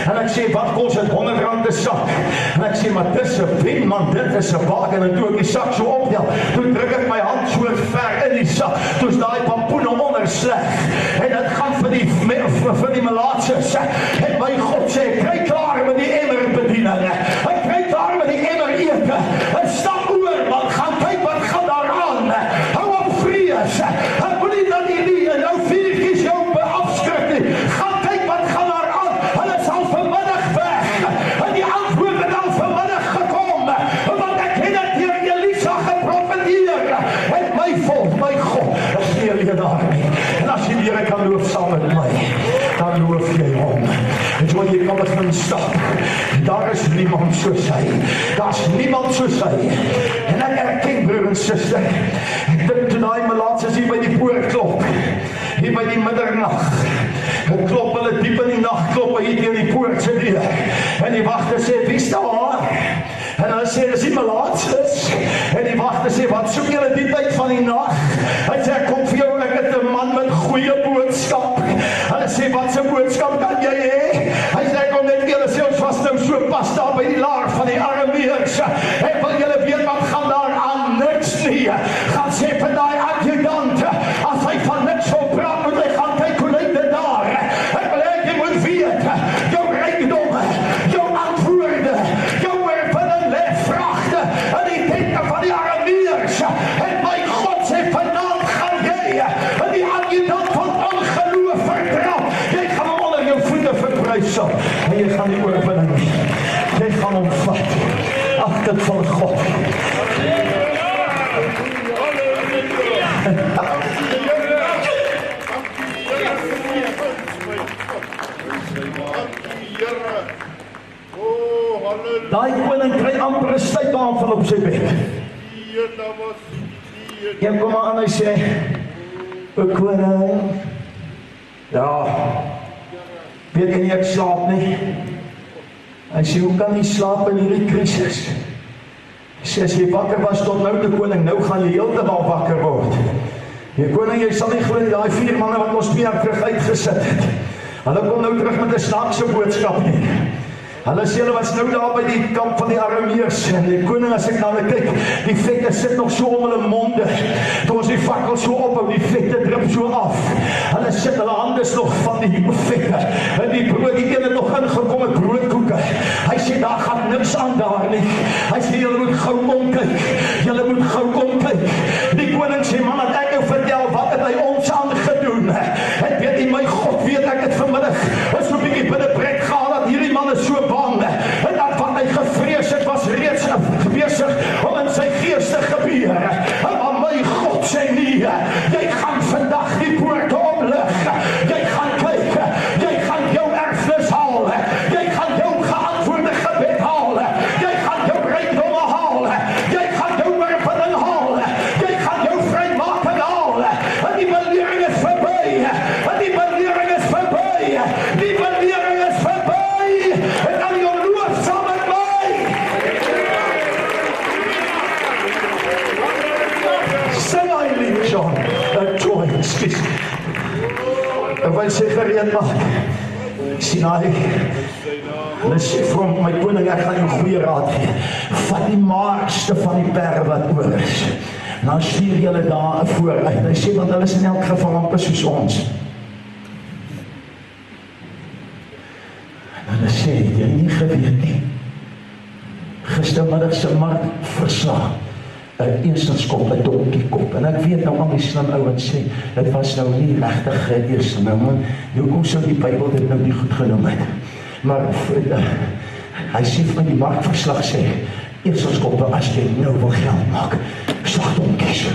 En ek sê, wat kos dit? R100 'n sak. En ek sê, maar dis 'n pen man, dit is 'n bargain. En toe ek die sak so optel, toe druk ek my hand so ver in die sak, toe's daai pampoene onder sleg. En dit gaan vir die malaatses. En my God sê, kry klaar met die emmer bediening. Ek kry klaar met die emmer ete. En stap oor, man, gaan kyk wat gaan daar aan. Hou op vrees. Ek moet nie dat die en nou viertjies jou afskrik nie. Gaan kyk wat gaan daar aan. Hulle sal vanmiddag weg. En die antwoord het al vanmiddag gekom. Want ek het dit deur Elisa geprofeteer. En my volk, my God, is nie alleen daar nie. En as jy die Here kan loof saam met my, dan loof jy hom. En so jy kan begin stap. Daar is niemand soos hy. Daar's niemand soos hy. En ek erken, broer en suster, ek dink toe daai malaatses hier by die poort klop, hier by die middernag, en klop hulle diep in die nag, klop hier teen die poort se deur, en die wagter sê, wie staan daar? En hulle sê, dis die malaatses. En die wagter sê, wat soek julle die tyd van die nag? Hy sê, ek kom vir jou, ek het 'n man met goeie boodskap. Hulle sê, wat se boodskap kan jy hê? Hy sê, ek kom net julle sê, ons was nou so pas daar by die laar van die Arameërs. Ek wil julle weet wat gaan daar aan, niks nie. Gaan sê vir daai adjutant, as hy van niks wil praat, moet hy gaan kyk hoe lyk dit daar. Ek wil hê jy moet weet, jou rykdomme, jou antwoorde, jou ervaring lê vragte in die tente van die Arameërs. En my God sê, vanaand gaan jy in die adjutant van ongeloof vertrap. Jy gaan hom onder jou voete verprysel. En jy gaan die oorwinning. Jy gaan hom vat. Ag, dit van God. Daai koning kry amper 'n stuitaanval op sy bed. Een kom aan en hy sê, "O koning, ja, weet jy nie ek slaap nie?" Hy sê, "Hoe kan jy slaap in hierdie krisis?" Hy sê, "As jy wakker was tot nou, die koning, nou gaan jy heeltemal wakker word. Die koning, jy sal nie glo, daai 4 manne wat ons 2 jaar terug uitgesit het. Hulle kom nou terug met 'n snaakse boodskap nie. Hulle sê hulle was nou daar by die kamp van die Arameërs en die koning, as ek na hulle kyk, die vette sit nog so om hulle monde. Toe ons die fakkel so ophou, die vette drup so af. Hulle sit, hulle hande is nog van die vette. En die brood, die ene nog ingekom met broodkoeke. Hy sê, daar gaan niks aan daar nie. Hy sê, julle moet gou omkyk. Julle moet gou omkyk. Die koning sê, man, dat ek jou vertel, wat het hy ons aangedoen? En weet jy, my God, weet ek het vanmiddag, is so 'n bietjie binnenpret gehad, dat hierdie man is so bang. En dat wat hy gevrees het, was reeds besig om in sy gees te gebeur. Maar my God sê nie, jy gaan vandag die poorte oplig. Jy gaan kyk, jy gaan jou erfenis haal. Jy gaan jou geantwoorde gebed haal. Jy gaan jou rykdomme haal. Jy gaan jou oorwinning haal. Jy gaan jou vrymaking haal. En die belering is verby. En die belering is verby. Die belering is verby. En dan jou loof saam met my. Sing hy lief, John. Joy, excuse. En wil sê gereed maak. Sien hy. Hulle sê vir hom, my koning, ek gaan jou goeie raad gee. Vat die maarste van die perde wat oor is. Dan stuur julle daar vooruit. Hy sê, want hulle is in elk geval amper soos ons. En hulle sê, jy nie geweet nie. Gistermiddag se markverslag. 'n eerstens-kop, 'n donkiekop. En ek weet nou al die slim ouens sê, dit was nou nie regtig eers nou, man. Hoekom sou die Bybel dit nou nie goed genoem het? Maar hy sê vir my die markverslag sê, eerstens-koppe, as jy nou wil geld maak, slag donkies.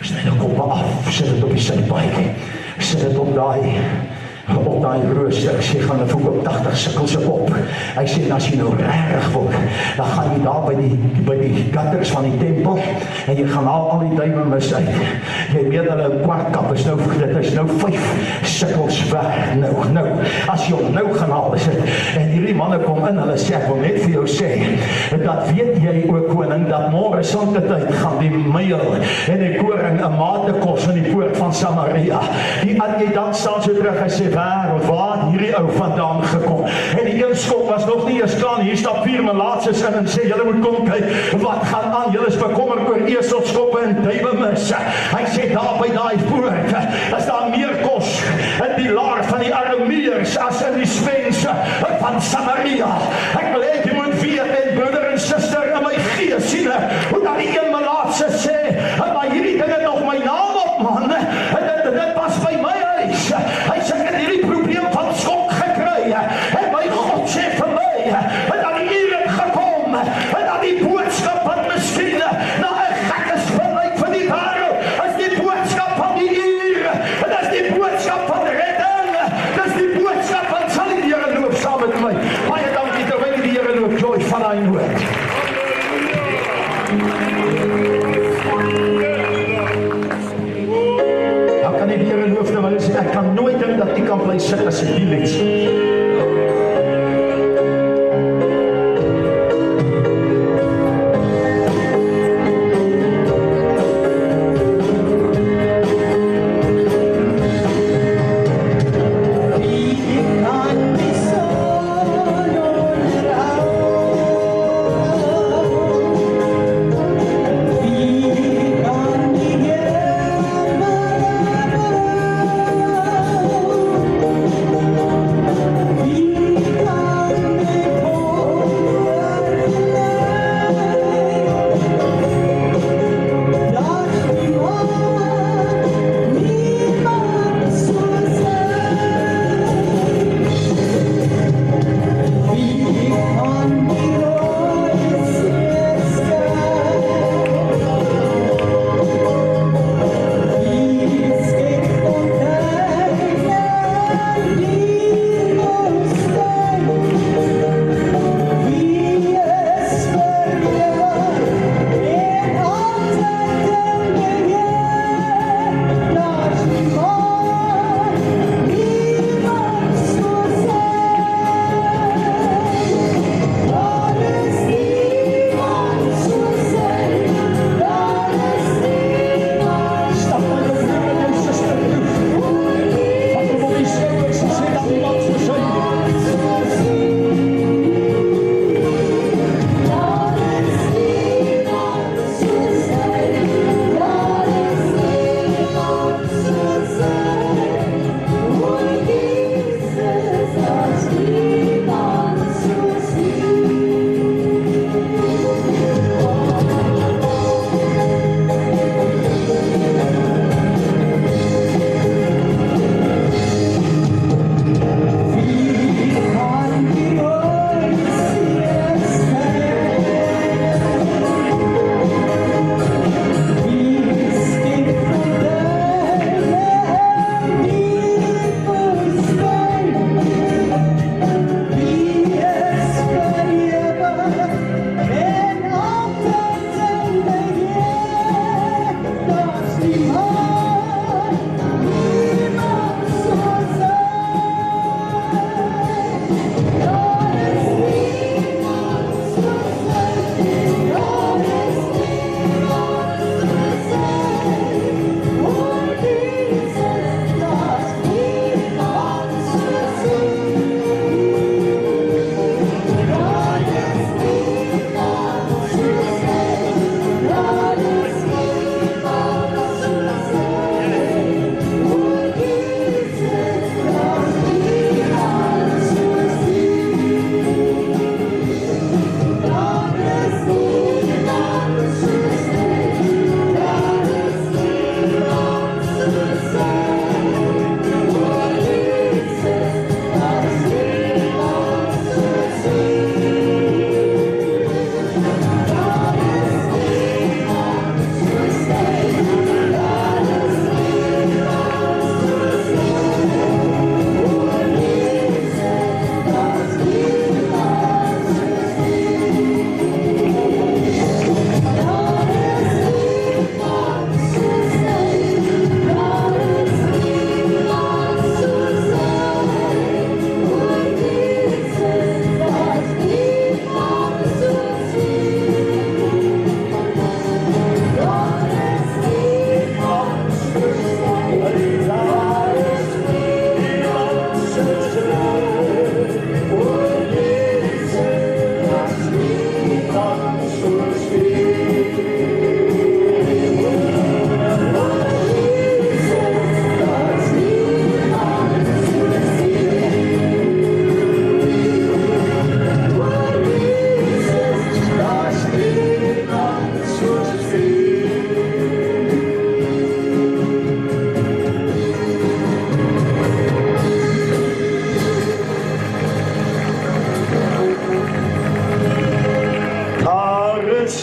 Sny die koppe af, sit dit op die sypaadjie. Sit dit op daai rooster. Ek sê, gaan hulle verkoop 80 sikkels se kop. Hy sê, as jy nou regtig wil, dan gaan jy daar by die gutters van die tempel, en jy gaan al die duime mis uit. Jy weet hulle kwartkap is nou, dit is nou 5 sikkels weg. Nou, as jy hom nou gaan haal, is dit, en hierdie manne kom in, hulle sê, ek wil net vir jou sê, dat weet jy, o koning, dat môre sontetyd gaan die myl en die koring 'n mate kos in die poort van Samaria. Die adjutant staan so terug, hy sê, wêreld, waar het hierdie ou vandaan gekom? En die een skop was nog nie eens klaar, hier stap 4 malaatses in en sê, julle moet kom kyk, wat gaan aan? Julle is bekommerd oor eselskoppe en duiwemisse. Hy sê, daar by daai poort, is daar meer kos in die laar van die Arameërs as in die Spense van Samaria. Ek wil hê jy moet weet, en broeder en suster, in my gees sien hoe dat die een malaatse sê, maar hierdie ding het nog my naam op, man. Dit was by my huis. Hy sê, ek het hierdie probleem van skok gekry. En my God sê vir my, dat die uur het gekom, en dat die boodskap wat miskien na 'n gekke spel uit van die wêreld, is die boodskap van die uur. Dit is die boodskap van redding. Dit is die boodskap van, sal die Here loop saam met my. Baie dankie, terwyl die Here loop, Joy van hy woord. Nou kan die Here loof, nou hulle sê, ek kan nooit dink dat ek kan bly sit as ek die lees. Wie kan die sorg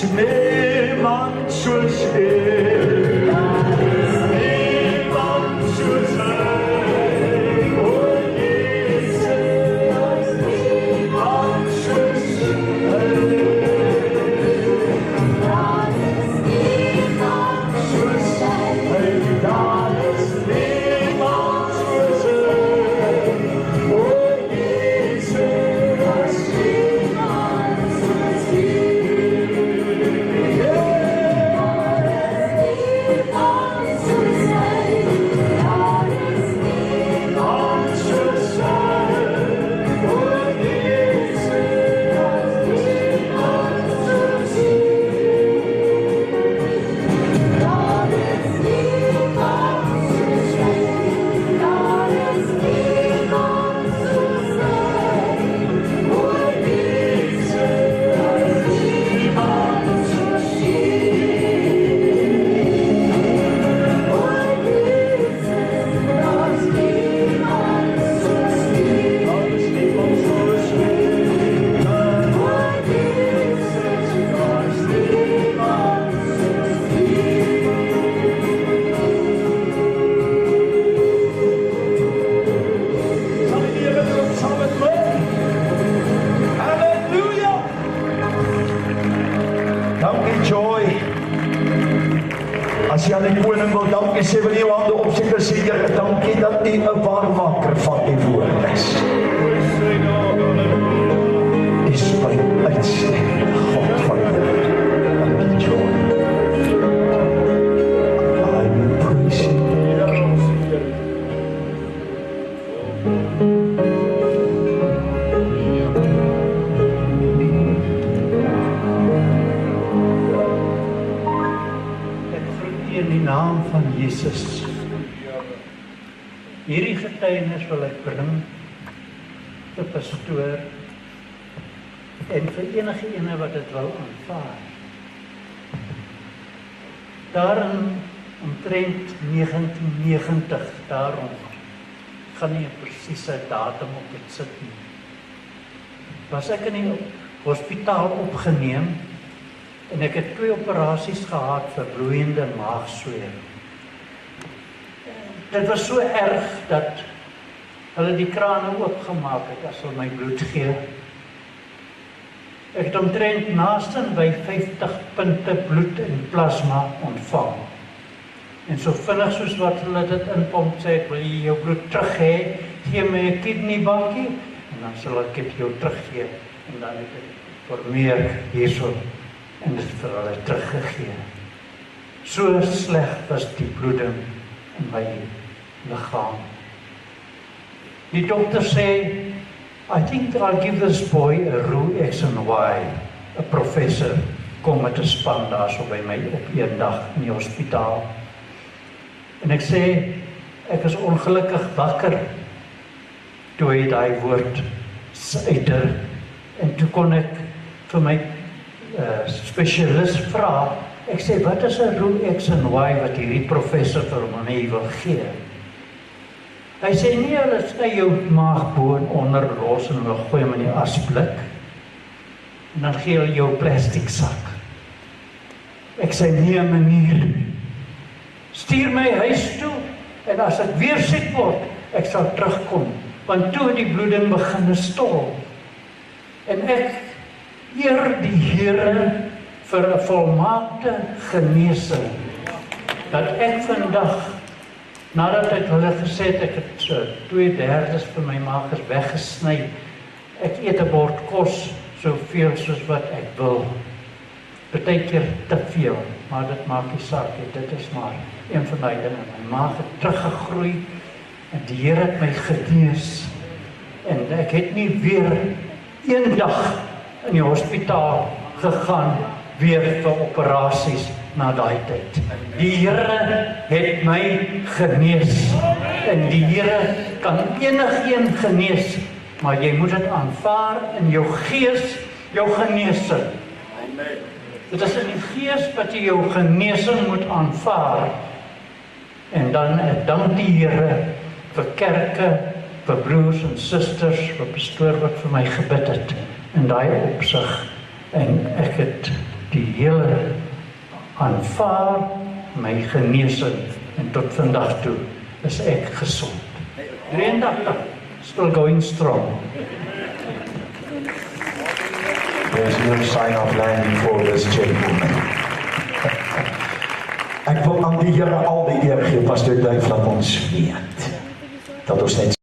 is niemand soos U. Niemand soos U. O Jesus, niemand soos U. Daar is niemand soos U. Daar is niemand soos U. O Jesus, niemand soos U. As jy aan die koning wil dankie sê, wil jy jou hande opsteek en sê, Here, dankie dat U 'n waarmaker van U woord is. U is my uitstekende God van woord. Dankie, Joy. I will praise You. In die naam van Jesus. Hierdie getuienis wil ek bring te pastoor en vir enige ene wat dit wil aanvaar. Daarin omtrent 1990, daarom gaan nie 'n presiese datum op dit sit nie. Was ek in die hospitaal opgeneem en ek het 2 operasies gehad vir bloeiende maagsweer. Dit was so erg dat hulle die krane oopgemaak het as hulle my bloed gee. Ek het omtrent naaste by 50 punte bloed en plasma ontvang. En so vinnig soos wat hulle dit inpomp, sê ek, wil jy jou bloed terug hê, gee my 'n kidneybakkie, en dan sal ek dit jou teruggee. En dan het ek formeer hierso en dit vir hulle teruggegee. So sleg was die bloeding in my liggaam. Die dokter sê, I think I'll give this boy a roux X and Y. 'n Professor kom met 'n span daar so by my op een dag in die hospitaal. En ek sê, ek is ongelukkig wakker toe hy daai woord uiter. En toe kon ek vir my spesialist vra, ek sê, wat is 'n roux X and Y wat hierdie professor vir my wil gee? Hy sê, nee, hulle sny jou maagboon onder los en hulle gooi hom in die asblik. En dan gee hulle jou plastiek sak. Ek sê, nee meneer, stuur my huis toe en as ek weer siek word, ek sal terugkom. Want toe die bloeding begin stol. En ek eer die Here vir 'n volmaakte genesing. Dat ek vandag, nadat ek hulle gesê het, ek het 2/3 van my maag is weggesny. Ek eet 'n bord kos, soveel soos wat ek wil. Partykeer te veel, maar dit maak nie saak nie. Dit is maar een van die dinge. My maag het teruggegroei en die Here het my genees. En ek het nie weer een dag in die hospitaal gegaan weer vir operasies na daai tyd. Die Here het my genees en die Here kan enigeen genees, maar jy moet dit aanvaar in jou gees, jou genesing. Dit is in die gees wat jy jou genesing moet aanvaar. En dan dank die Here vir kerke, vir broers en susters, vir pastoor wat vir my gebid het in daai opsig. En ek het die Here aanvaar my genesing en tot vandag toe is ek gesond. 83, still going strong. There's no sign of landing for this gentleman. Ek wil aan die Here al die eer gee, Pastor Duif, laat ons weet dat ons net